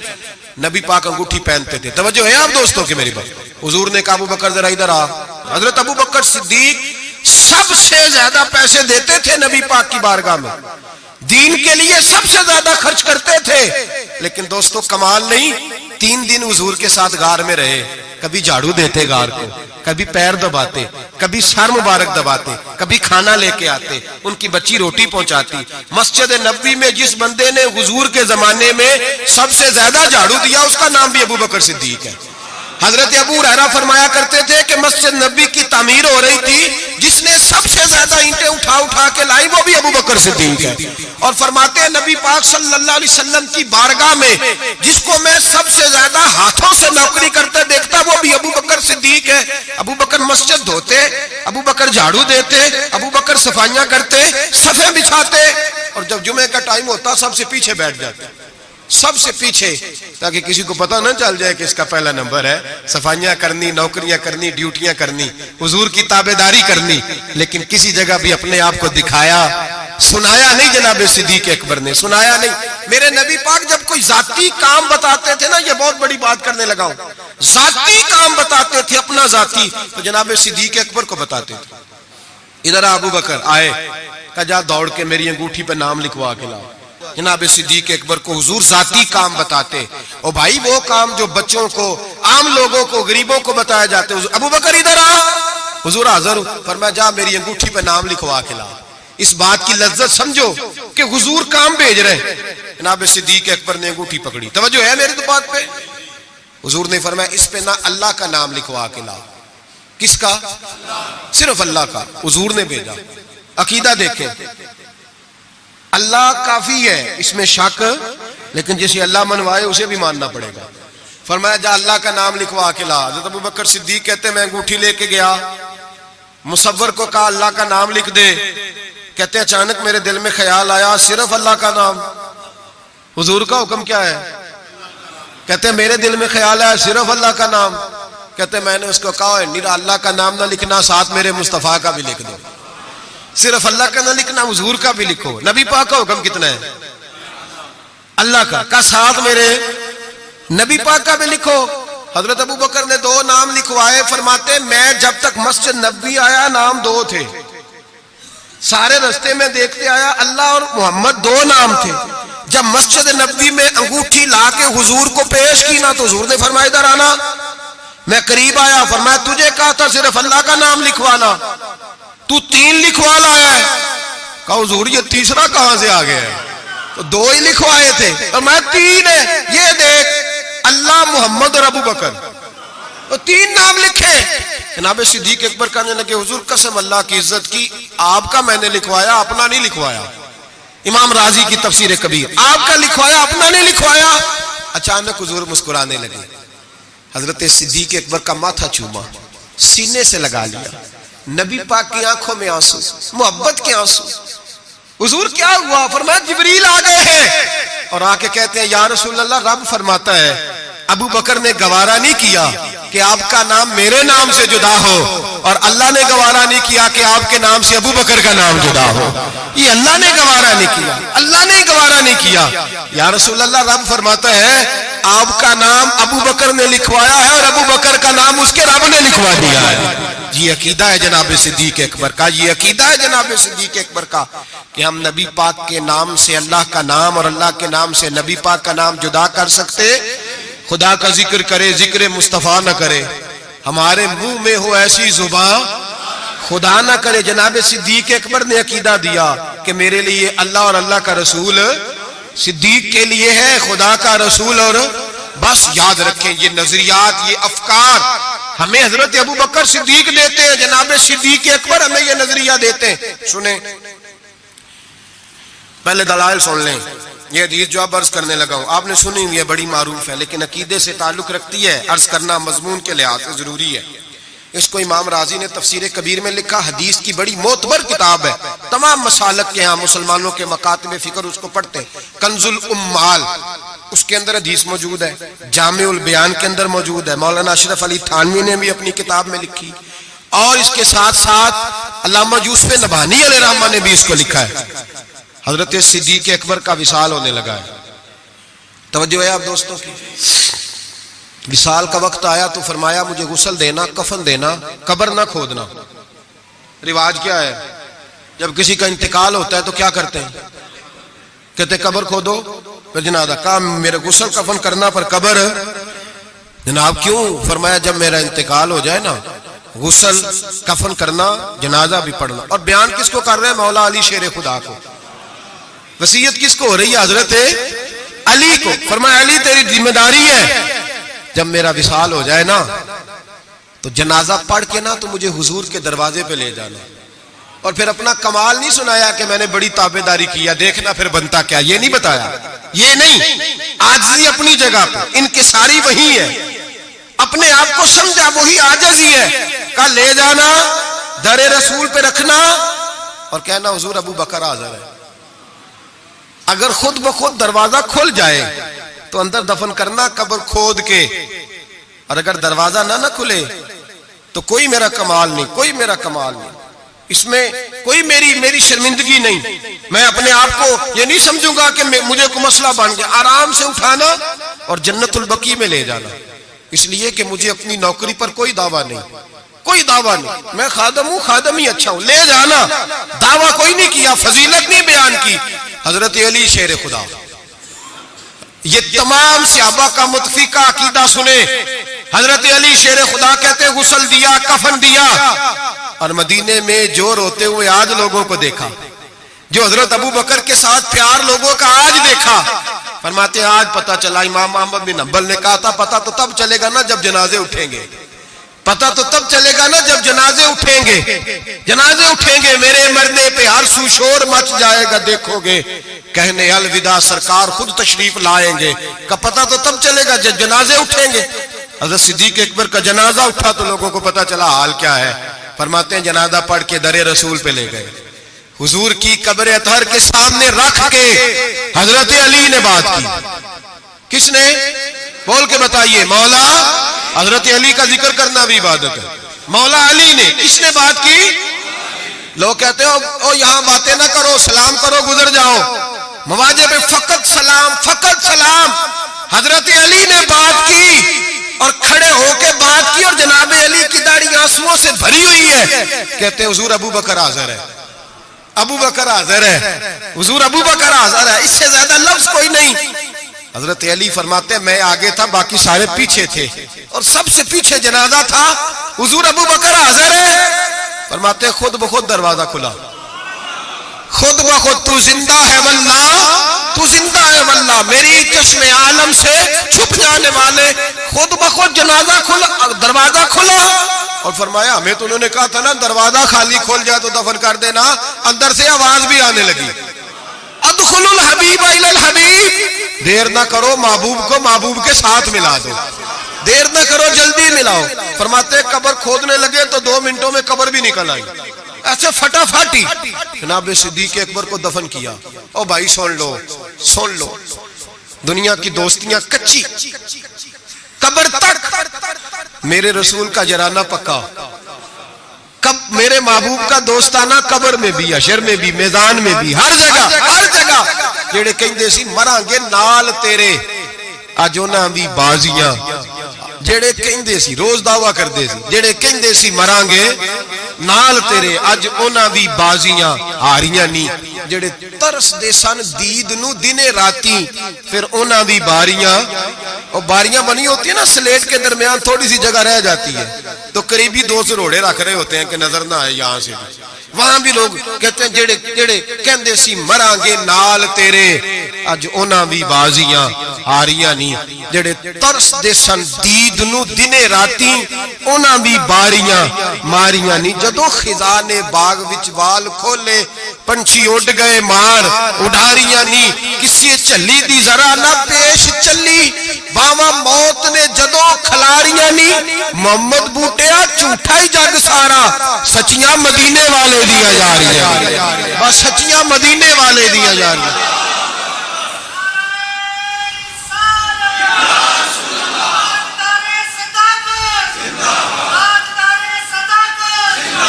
نبی پاک انگوٹھی پہنتے تھے. توجہ ہے آپ دوستوں کی میری بات؟ حضور نے کہا ابو بکر ذرا ادھر آ. حضرت ابو بکر صدیق سب سے زیادہ پیسے دیتے تھے نبی پاک کی بارگاہ میں، دین کے لیے سب سے زیادہ خرچ کرتے تھے. لیکن دوستو کمال نہیں، 3 دن حضور کے ساتھ غار میں رہے. کبھی جھاڑو دیتے غار کو، کبھی پیر دباتے، کبھی سر مبارک دباتے، کبھی کھانا لے کے آتے، ان کی بچی روٹی پہنچاتی. مسجد نبوی میں جس بندے نے حضور کے زمانے میں سب سے زیادہ جھاڑو دیا اس کا نام بھی ابو بکر صدیق ہے. حضرت ابو ہریرہ فرمایا کرتے تھے کہ مسجد نبی کی تعمیر ہو رہی تھی، جس نے سب سے زیادہ اینٹیں اٹھا اٹھا کے لائی وہ بھی ابو بکر صدیق ہے. اور فرماتے ہیں نبی پاک صلی اللہ علیہ وسلم کی بارگاہ میں جس کو میں سب سے زیادہ ہاتھوں سے نوکری کرتے دیکھتا وہ بھی ابو بکر صدیق ہے. ابو بکر مسجد دھوتے، ابو بکر جھاڑو دیتے، ابو بکر صفائیاں کرتے، صفیں بچھاتے، اور جب جمعے کا ٹائم ہوتا سب سے پیچھے بیٹھ جاتے، سب سے پیچھے، تاکہ کسی کو پتہ نہ چل جائے کہ اس کا پہلا نمبر ہے، صفائیاں کرنی، نوکریاں کرنی، ڈیوٹیاں کرنی، حضور کی تابعداری کرنی، لیکن کسی جگہ بھی اپنے آپ کو دکھایا، سنایا نہیں۔ جناب صدیق اکبر نے سنایا نہیں۔ میرے نبی پاک جب کوئی ذاتی کام بتاتے تھے نا، یہ بہت بڑی بات کرنے لگا ہوں، ذاتی کام بتاتے تھے اپنا ذاتی، تو جناب صدیق اکبر کو بتاتے تھے۔ ادھر ابو بکر آئے، کہا جا دوڑ کے میری انگوٹھی پہ نام لکھوا کے لاؤ۔ جناب صدیق اکبر کو حضور ذاتی کام بتاتے، اور بھائی وہ کام جو بچوں کو، عام لوگوں کو، غریبوں کو بتایا جاتے، ابو بکر ادھر آ، حضور حاضر ہوں، فرمایا جا میری انگوٹھی پہ نام لکھوا کے لا۔ اس بات کی لذت سمجھو کہ حضور کام بھیج رہے ہیں۔ جناب صدیق اکبر نے انگوٹھی پکڑی، توجہ ہے میری تو بات پہ؟ حضور نے فرمایا اس پہ نہ اللہ کا نام لکھوا کے لا۔ کس کا؟ صرف اللہ کا۔ حضور نے بھیجا۔ عقیدہ دیکھیں، اللہ کافی ہے، اس میں شک، لیکن جسے اللہ منوائے اسے بھی ماننا پڑے گا۔ فرمایا جا اللہ کا نام لکھوا کے لا۔ حضرت ابو بکر صدیق کہتے ہیں میں انگوٹھی لے کے گیا، مصور کو کہا اللہ کا نام لکھ دے، کہتے ہیں اچانک میرے دل میں خیال آیا صرف اللہ کا نام۔ حضور کا حکم کیا ہے؟ کہتے ہیں میرے دل میں خیال آیا صرف اللہ کا نام۔ کہتے ہیں میں نے اس کو کہا نیرا اللہ کا نام نہ لکھنا، ساتھ میرے مصطفیٰ کا بھی لکھ دو۔ صرف اللہ کا نہ لکھنا، حضور کا بھی لکھو۔ نبی پاک کا حکم کتنا ہے؟ اللہ کا ساتھ میرے نبی پاک کا بھی لکھو۔ حضرت ابو بکر نے 2 نام لکھوائے، فرماتے میں جب تک مسجد نبوی آیا نام 2 تھے، سارے رستے میں دیکھتے آیا اللہ اور محمد 2 نام تھے۔ جب مسجد نبوی میں انگوٹھی لا کے حضور کو پیش کی نا، تو حضور نے فرمایا ادھر آنا۔ میں قریب آیا، فرمایا تجھے کہا تھا صرف اللہ کا نام لکھوانا، تو 3 لکھوا لایا ہے۔ کہا حضور یہ تیسرا کہاں سے آ گیا ہے؟ تو 2 ہی لکھوائے تھے، اور میں 3 ہے، یہ دیکھ اللہ، محمد اور ابو بکر، تو 3 نام لکھے۔ جناب صدیق اکبر کہنے لگے حضور قسم اللہ کی عزت کی، آپ کا میں نے لکھوایا، اپنا نہیں لکھوایا۔ امام رازی کی تفسیر کبیر، آپ کا لکھوایا، اپنا نہیں لکھوایا۔ اچانک حضور مسکرانے لگے، حضرت صدیق اکبر کا ماتھا چوما، سینے سے لگا لیا، نبی پاک کی آنکھوں میں آنسو، محبت کے آنسو۔ حضور کیا ہوا؟ فرمایا جبریل آ گئے ہیں، اور آ کے کہتے ہیں یا رسول اللہ رب فرماتا ہے ابو بکر نے گوارا نہیں کیا کہ آپ کا نام میرے نام سے جدا ہو، اور اللہ نے گوارا نہیں کیا کہ آپ کے نام سے ابو بکر کا نام جدا ہو۔ یہ اللہ نے گوارا نہیں کیا، اللہ نے گوارا نہیں کیا۔ یا رسول اللہ رب فرماتا ہے آپ کا نام ابو بکر نے لکھوایا ہے، اور ابو بکر کا نام اس کے رب نے لکھوا دیا ہے۔ یہ عقیدہ ہے جناب صدیق اکبر کا، یہ عقیدہ ہے جناب صدیق اکبر کا کہ ہم نبی پاک کے نام سے اللہ کا نام اور اللہ کے نام سے نبی پاک کا نام جدا کر سکتے؟ خدا کا ذکر کرے، ذکر مصطفیٰ نہ کرے، ہمارے منہ میں ہو ایسی زبان خدا نہ کرے۔ جناب صدیق اکبر نے عقیدہ دیا کہ میرے لیے اللہ اور اللہ کا رسول، صدیق کے لیے ہے خدا کا رسول، اور بس یاد رکھیں یہ نظریات، یہ افکار ہمیں حضرت ابو بکر صدیق دیتے ہیں، جناب صدیق اکبر ہمیں یہ نظریہ دیتے ہیں۔ سنیں پہلے دلائل سن لیں، یہ حدیث جو اب عرض کرنے لگا ہوں آپ نے سنی ہوئی ہے، بڑی معروف ہے، لیکن عقیدے سے تعلق رکھتی ہے، عرض کرنا مضمون کے لحاظ سے ضروری ہے۔ اس کو امام رازی نے تفسیر کبیر میں لکھا، حدیث کی بڑی معتبر کتاب ہے، تمام مسالک کے ہاں مسلمانوں کے مکاتب فکر اس کو پڑھتے ہیں۔ کنز الامال اس کے اندر حدیث موجود ہے، جامع البیان کے اندر موجود ہے، مولانا اشرف علی تھانوی نے بھی اپنی کتاب میں لکھی، اور اس کے ساتھ ساتھ علامہ یوسف نبہانی علیہ الرحمہ نے بھی اس کو لکھا ہے۔ حضرت صدیق اکبر کا وصال ہونے لگا ہے، توجہ ہے آپ دوستوں کی۔ وصال کا وقت آیا تو فرمایا مجھے غسل دینا، کفن دینا، قبر نہ کھودنا۔ رواج کیا ہے جب کسی کا انتقال ہوتا ہے تو کیا کرتے ہیں؟ کہتے قبر کھودو پھر جنازہ، کہا میرے غسل کفن کرنا پر قبر، جناب کیوں؟ فرمایا جب میرا انتقال ہو جائے نا، غسل کفن کرنا، جنازہ بھی پڑھنا۔ اور بیان کس کو کر رہے ہیں؟ مولا علی شیر خدا کو۔ وصیت کس کو ہو رہی ہے؟ حضرت علی کو۔ فرمایا علی تیری ذمہ داری ہے، جب میرا وصال ہو جائے نا تو جنازہ پڑھ کے نا تو مجھے حضور کے دروازے پہ لے جانا۔ اور پھر اپنا کمال نہیں سنایا کہ میں نے بڑی تابعداری کیا، دیکھنا پھر بنتا کیا، یہ نہیں بتایا، یہ نہیں۔ عاجزی اپنی جگہ پہ، انکساری وہی ہے، اپنے آپ کو سمجھا وہی عاجزی ہے، کہا لے جانا، در رسول پہ رکھنا اور کہنا حضور ابو بکر حاضر ہے. اگر خود بخود دروازہ کھل جائے تو اندر دفن کرنا قبر کھود کے، اور اگر دروازہ نہ کھلے تو کوئی میرا کمال نہیں، کوئی میرا کمال نہیں، اس میں کوئی میری شرمندگی نہیں. میں اپنے آپ کو یہ نہیں سمجھوں گا کہ مجھے کوئی مسئلہ بن گیا. آرام سے اٹھانا اور جنت البقیع میں لے جانا. اس لیے کہ مجھے اپنی نوکری پر کوئی دعویٰ نہیں، کوئی دعویٰ نہیں. میں خادم ہوں، خادم ہی اچھا ہوں. لے جانا، دعویٰ کوئی نہیں کیا، فضیلت نہیں بیان کی. حضرت علی شیر خدا، یہ تمام صحابہ کا متفقہ عقیدہ سنے. حضرت علی شیر خدا کہتے غسل دیا، کفن دیا، اور مدینے میں جو روتے ہوئے آج لوگوں کو دیکھا، جو حضرت ابو بکر کے ساتھ پیار لوگوں کا آج دیکھا، فرماتے ہیں آج پتہ چلا. امام احمد بن حنبل نے کہا تھا پتہ تو تب چلے گا نا جب جنازے اٹھیں گے، پتہ تو تب چلے گا نا جب جنازے اٹھیں گے. جنازے اٹھیں گے، میرے مرنے پہ ہر سو شور مچ جائے گا، دیکھو گے کہنے الوداع سرکار خود تشریف لائیں گے. کا پتہ تو تب چلے گا جب جنازے اٹھیں گے. حضرت صدیق اکبر کا جنازہ اٹھا تو لوگوں کو پتہ چلا حال کیا ہے. فرماتے ہیں جنازہ پڑھ کے در رسول پہ لے گئے، حضور کی قبر اطہر کے سامنے رکھ کے حضرت علی نے بات کی. کس نے؟ بول کے بتائیے. مولا حضرت علی کا ذکر کرنا بھی عبادت ہے. مولا علی نے، کس نے بات کی؟ لوگ کہتے ہو او یہاں باتیں نہ کرو، سلام کرو گزر جاؤ. مواجہ پہ فقط سلام، فقط سلام. حضرت علی نے بات کی اور کھڑے ہو کے بات کی، اور جناب علی کی داڑھی آنسوؤں سے بھری ہوئی ہے. کہتے حضور ابو بکر حاضر ہے، ابو بکر حاضر ہے، حضور ابو بکر حاضر ہے. اس سے زیادہ لفظ کوئی نہیں. حضرت علی فرماتے ہیں میں آگے تھا، باقی سارے پیچھے تھے، اور سب سے پیچھے جنازہ تھا. حضور ابو بکر حاضر ہے. فرماتے ہیں خود بخود دروازہ کھلا، خود بخود. تو زندہ ہے واللہ، تو زندہ ہے واللہ، میری چشم عالم سے چھپ جانے والے. خود بخود جنازہ کھلا، دروازہ کھلا. اور فرمایا ہمیں تو انہوں نے کہا تھا نا دروازہ خالی کھول جائے تو دفن کر دینا. اندر سے آواز بھی آنے لگی ادخلوا الحبیب الی الحبیب. دیر نہ کرو، محبوب کو محبوب کے ساتھ ملا دو، دیر نہ کرو، جلدی ملاؤ. فرماتے قبر کھودنے لگے تو 2 منٹوں میں قبر بھی نکل آئی، ایسے فٹا فاٹی. جناب صدیق اکبر کو دفن کیا. او بھائی سن لو، سن لو، دنیا کی دوستیاں کچی، قبر تک میرے رسول کا جرانہ پکا. کب میرے محبوب کا دوستانہ قبر میں بھی، حشر میں بھی، میدان میں بھی، ہر جگہ، ہر جگہ. جڑے کہندے سی مراں گے نال تیرے، اج انہاں دی بازیاں. جڑے کہندے سی روز دعویٰ کردے سی، جڑے کہندے سی مراں گے نال تیرے، اج انہاں دی بازیاں ہاریاں نہیں. جڑے ترس دے سن دید نو دنے راتی، پھر انہاں دی باریاں، اور باریاں بنی ہوتی ہیں نا سلیٹ کے درمیان تھوڑی سی جگہ رہ جاتی ہے تو قریبی 2 سروڑے رکھ رہے ہوتے ہیں کہ نظر نہ آئے یہاں سے. وہاں بھی لوگ کہتے ہیں جڑے کہندے سی مراں گے نال تیرے، اج انہاں دی بازیاں ہاریاں نہیں. جڑے ترس دے سن دید نو دنے راتی، انہاں دی باریاں ماریاں نہیں. جدو خزاں نے باغ وچ وال کھولے، پنچھی اڑ گئے مار اڈاریاں نہیں. کسی چلی دی ذرا نہ پیش چلی، باواں موت نے جدو کھلاریاں نہیں. محمد بوٹیا جھوٹا ہی جگ سارا، سچیاں مدینے والے دیا جا رہی ہیں، بس سچیاں مدینے والے دیا جا رہی ہیں.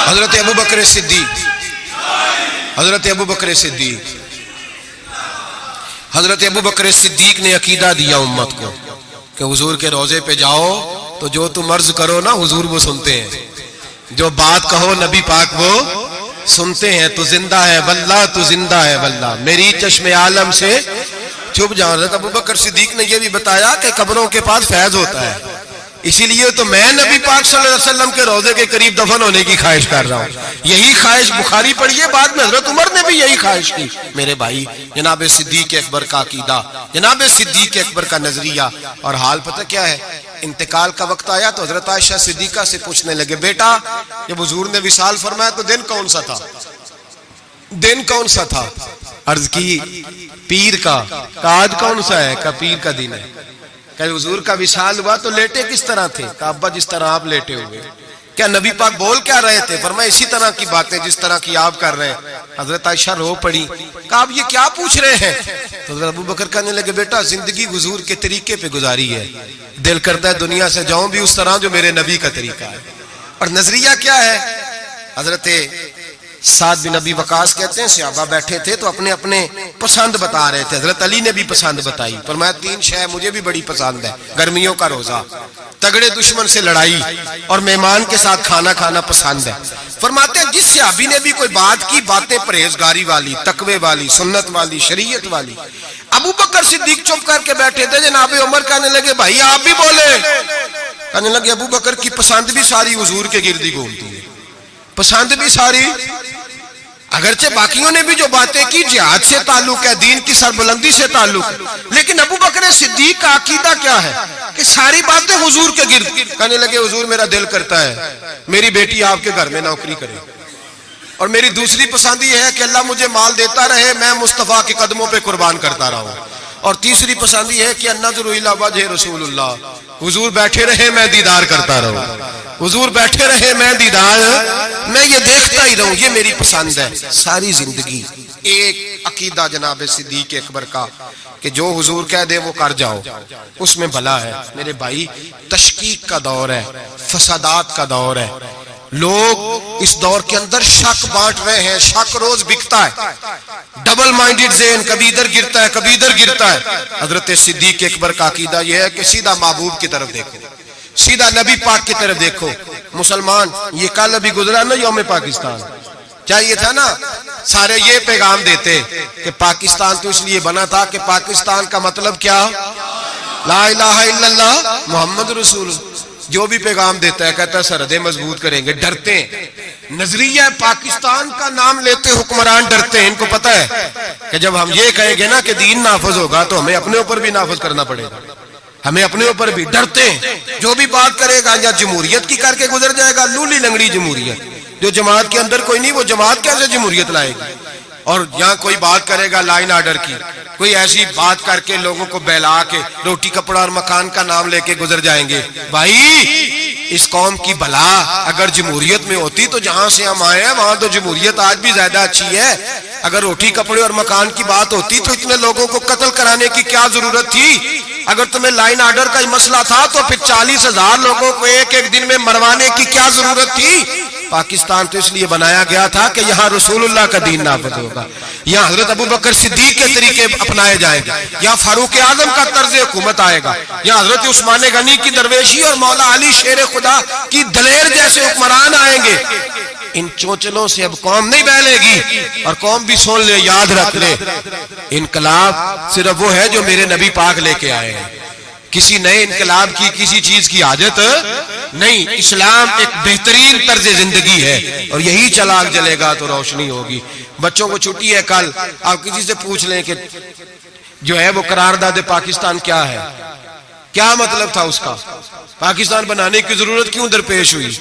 حضرت ابو بکر صدیق، حضرت ابو بکر صدیق، حضرت ابو بکر صدیق نے عقیدہ دیا امت کو کہ حضور کے روضے پہ جاؤ تو جو تم عرض کرو نا حضور وہ سنتے ہیں، جو بات کہو نبی پاک وہ سنتے ہیں. تو زندہ ہے واللہ، تو زندہ ہے واللہ، میری چشم عالم سے چھپ جاؤ. حضرت ابو بکر صدیق نے یہ بھی بتایا کہ قبروں کے پاس فیض ہوتا ہے، اسی لیے تو میں نبی پاک صلی اللہ علیہ وسلم کے روضے کے قریب دفن ہونے کی خواہش کر رہا ہوں. یہی خواہش بخاری پڑھیے، بعد میں حضرت عمر نے بھی یہی خواہش کی. میرے بھائی جناب صدیق اکبر کا عقیدہ، جناب صدیق اکبر کا نظریہ. اور حال پتہ کیا ہے، انتقال کا وقت آیا تو حضرت عائشہ صدیقہ سے پوچھنے لگے بیٹا جب حضور نے وصال فرمایا تو دن کون سا تھا؟ دن کون سا تھا؟ عرض کی پیر کا. آج کون سا ہے؟ کا پیر کا دن ہے. کہ حضور کا وصال ہوا تو لیٹے کس طرح تھے؟ کہ ابا جس طرح آپ لیٹے ہوئے. کیا نبی پاک بول کیا رہے تھے؟ فرمایا اسی طرح کی باتیں جس طرح کی آپ کر رہے ہیں۔ حضرت عائشہ رو پڑی، کہا آپ یہ کیا پوچھ رہے ہیں؟ تو حضرت ابو بکر کہنے لگے بیٹا زندگی حضور کے طریقے پہ گزاری ہے، دل کرتا ہے دنیا سے جاؤں بھی اس طرح جو میرے نبی کا طریقہ ہے۔ اور نظریہ کیا ہے؟ حضرت سعد بن ابی وقاص کہتے ہیں صحابہ بیٹھے تھے تو اپنے اپنے پسند بتا رہے تھے، حضرت علی نے بھی پسند بتائی، فرمایا 3 شے مجھے بھی بڑی پسند ہے، گرمیوں کا روزہ، تگڑے دشمن سے لڑائی اور مہمان کے ساتھ کھانا کھانا پسند ہے۔ فرماتے ہیں جس صحابی نے بھی کوئی بات کی، باتیں پرہیزگاری والی، تقوی والی، سنت والی، شریعت والی۔ ابو بکر صدیق چپ کر کے بیٹھے تھے، جناب عمر کہنے لگے بھائی آپ بھی بولے، کہنے لگے ابو بکر کی پسند بھی ساری حضور کے گردی گھومتی ہے، پسند بھی ساری، اگرچہ باقیوں نے بھی جو باتیں کی جہاد سے تعلق ہے، دین کی سربلندی سے تعلق ہے، لیکن ابو بکر صدیق کا عقیدہ کیا ہے کہ ساری باتیں حضور کے گرد۔ کہنے لگے حضور میرا دل کرتا ہے میری بیٹی آپ کے گھر میں نوکری کرے، اور میری دوسری پسند یہ ہے کہ اللہ مجھے مال دیتا رہے، میں مصطفیٰ کے قدموں پہ قربان کرتا رہوں، اور تیسری پسند یہ ہے کہ النظر الی وجہ رسول اللہ، حضور بیٹھے رہے میں دیدار کرتا رہوں، حضور بیٹھے رہے میں دیدار، میں یہ دیکھتا ہی رہوں، یہ میری پسند ہے۔ ساری زندگی ایک عقیدہ جناب صدیق اکبر کا کہ جو حضور کہہ دے وہ کر جاؤ، اس میں بھلا ہے۔ میرے بھائی تشکیک کا دور ہے، فسادات کا دور ہے، لوگ اس دور کے اندر شک بانٹ رہے ہیں، شک روز بکتا ہے، ڈبل مائنڈڈ ذہن، کبھی ادھر گرتا ہے کبھی ادھر گرتا ہے۔ حضرت صدیق اکبر کا عقیدہ یہ ہے کہ سیدھا محبوب کی طرف دیکھو، سیدھا نبی پاک کی طرف دیکھو۔ مسلمان یہ کل ابھی گزرا نا یوم پاکستان، چاہیے تھا نا سارے یہ پیغام دیتے کہ پاکستان تو اس لیے بنا تھا کہ پاکستان کا مطلب کیا؟ لا الہ الا اللہ محمد رسول اللہ۔ جو بھی پیغام دیتا ہے کہتا ہے سرحدیں مضبوط کریں گے، ڈرتے ہیں۔ نظریہ پاکستان کا نام لیتے حکمران ڈرتے ہیں، ان کو پتہ ہے کہ جب ہم یہ کہیں گے نا کہ دین نافذ ہوگا تو ہمیں اپنے اوپر بھی نافذ کرنا پڑے گا، ہمیں اپنے اوپر بھی ڈرتے ہیں۔ جو بھی بات کرے گا یا جمہوریت کی کر کے گزر جائے گا، لولی لنگڑی جمہوریت، جو جماعت کے اندر کوئی نہیں وہ جماعت کیسے جمہوریت لائے گی؟ اور یہاں کوئی بات کرے گا لائن آرڈر کی، کوئی ایسی بات کر کے لوگوں کو بہلا کے روٹی کپڑا اور مکان کا نام لے کے گزر جائیں گے۔ بھائی اس قوم کی بھلا اگر جمہوریت میں ہوتی تو جہاں سے ہم آئے ہیں وہاں تو جمہوریت آج بھی زیادہ اچھی ہے۔ اگر روٹی کپڑے اور مکان کی بات ہوتی تو اتنے لوگوں کو قتل کرانے کی کیا ضرورت تھی؟ اگر تمہیں لائن آرڈر کا مسئلہ تھا تو پھر 40,000 لوگوں کو ایک ایک دن میں مروانے کی کیا ضرورت تھی؟ پاکستان تو اس لیے بنایا گیا تھا کہ یہاں رسول اللہ کا دین نافذ ہوگا، یہاں حضرت ابو بکر صدیق کے طریقے اپنائے جائیں گے، یہاں فاروق اعظم کا طرز حکومت آئے گا، یہاں حضرت عثمان غنی کی درویشی اور مولا علی شیر خدا کی دلیر جیسے حکمران آئیں گے۔ ان چونچلوں سے اب قوم نہیں بہلے گی، اور قوم بھی سن لے، یاد رکھ لے، انقلاب صرف وہ ہے جو میرے نبی پاک لے کے آئے ہیں، کسی نئے انقلاب کی کسی چیز کی حاجت نہیں۔ اسلام ایک بہترین طرز زندگی ہے، اور یہی چراغ جلے گا تو روشنی ہوگی۔ بچوں کو چھٹی ہے کل، آپ کسی سے پوچھ لیں کہ جو ہے وہ قرارداد پاکستان کیا ہے، کیا مطلب تھا اس کا، پاکستان بنانے کی ضرورت کیوں درپیش ہوئی؟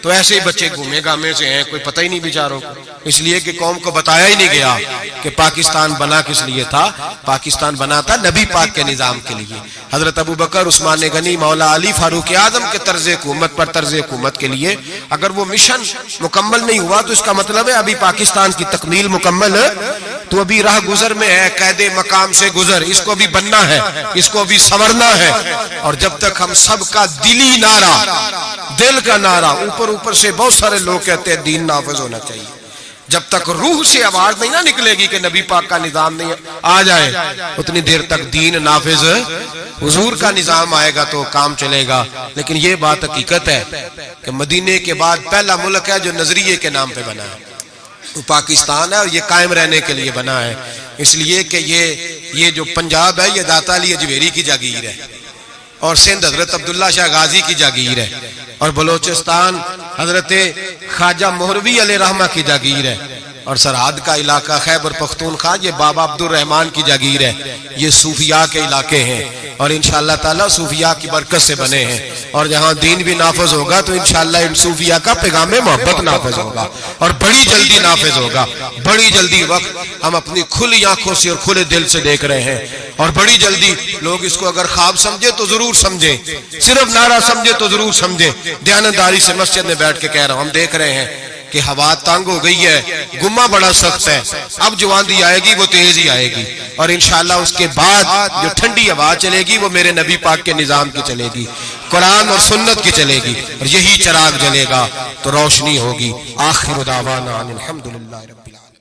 تو ایسے ہی بچے گھومے گامے سے ہیں، کوئی پتہ ہی نہیں بیچاروں کو، اس لیے کہ قوم کو بتایا ہی نہیں گیا کہ پاکستان بنا کس لیے تھا۔ پاکستان بنا تھا نبی پاک کے نظام کے لیے، حضرت ابو بکر، عثمان غنی، مولا علی، فاروق اعظم کے طرز حکومت پر طرز حکومت کے لیے۔ اگر وہ مشن مکمل نہیں ہوا تو اس کا مطلب ہے ابھی پاکستان کی تکمیل مکمل تو ابھی راہ گزر میں ہے، قید مقام سے گزر، اس کو بھی بننا ہے، اس کو بھی سنورنا ہے۔ اور جب تک ہم سب کا دلی نعرہ، دل کا نعرہ، اوپر سے بہت سارے لوگ کہتے ہیں دین نافذ ہونا چاہیے، جب تک روح سے آواز نہیں نہ نکلے گی کہ نبی پاک کا نظام نہیں آ جائے، اتنی دیر تک دین نافذ، حضور کا نظام آئے گا تو کام چلے گا۔ لیکن یہ بات حقیقت ہے کہ مدینے کے بعد پہلا ملک ہے جو نظریے کے نام پہ بنا ہے، وہ پاکستان ہے، اور یہ قائم رہنے کے لیے بنا ہے، اس لیے کہ یہ جو پنجاب ہے یہ داتا علی اجویری کی جاگیر ہے، اور سندھ حضرت عبداللہ شاہ غازی کی جاگیر ہے، اور بلوچستان حضرت خواجہ مہروی علیہ رحمہ کی جاگیر ہے، اور سرحد کا علاقہ خیبر پختونخوا یہ بابا عبد الرحمان کی جاگیر ہے، یہ صوفیاء کے علاقے ہیں اور انشاءاللہ تعالیٰ صوفیاء کی برکت سے بنے ہیں، اور جہاں دین بھی نافذ ہوگا تو انشاءاللہ ان صوفیاء کا پیغام محبت نافذ ہوگا اور بڑی جلدی نافذ ہوگا، بڑی جلدی وقت ہم اپنی کھلی آنکھوں سے اور کھلے دل سے دیکھ رہے ہیں، اور بڑی جلدی لوگ اس کو اگر خواب سمجھے تو ضرور سمجھیں، صرف نعرہ سمجھے تو ضرور سمجھیں، دیانتداری سے مسجد میں بیٹھ کے کہہ رہا ہوں، ہم دیکھ رہے ہیں کہ ہوا تنگ ہو گئی ہے، گمہ بڑا سخت ہے، اب جو آندھی آئے گی وہ تیز ہی آئے گی، اور انشاءاللہ اس کے بعد جو ٹھنڈی ہوا چلے گی وہ میرے نبی پاک کے نظام کی چلے گی، قرآن اور سنت کی چلے گی، اور یہی چراغ جلے گا تو روشنی ہوگی۔ آخر دعوانا الحمدللہ رب العالمین۔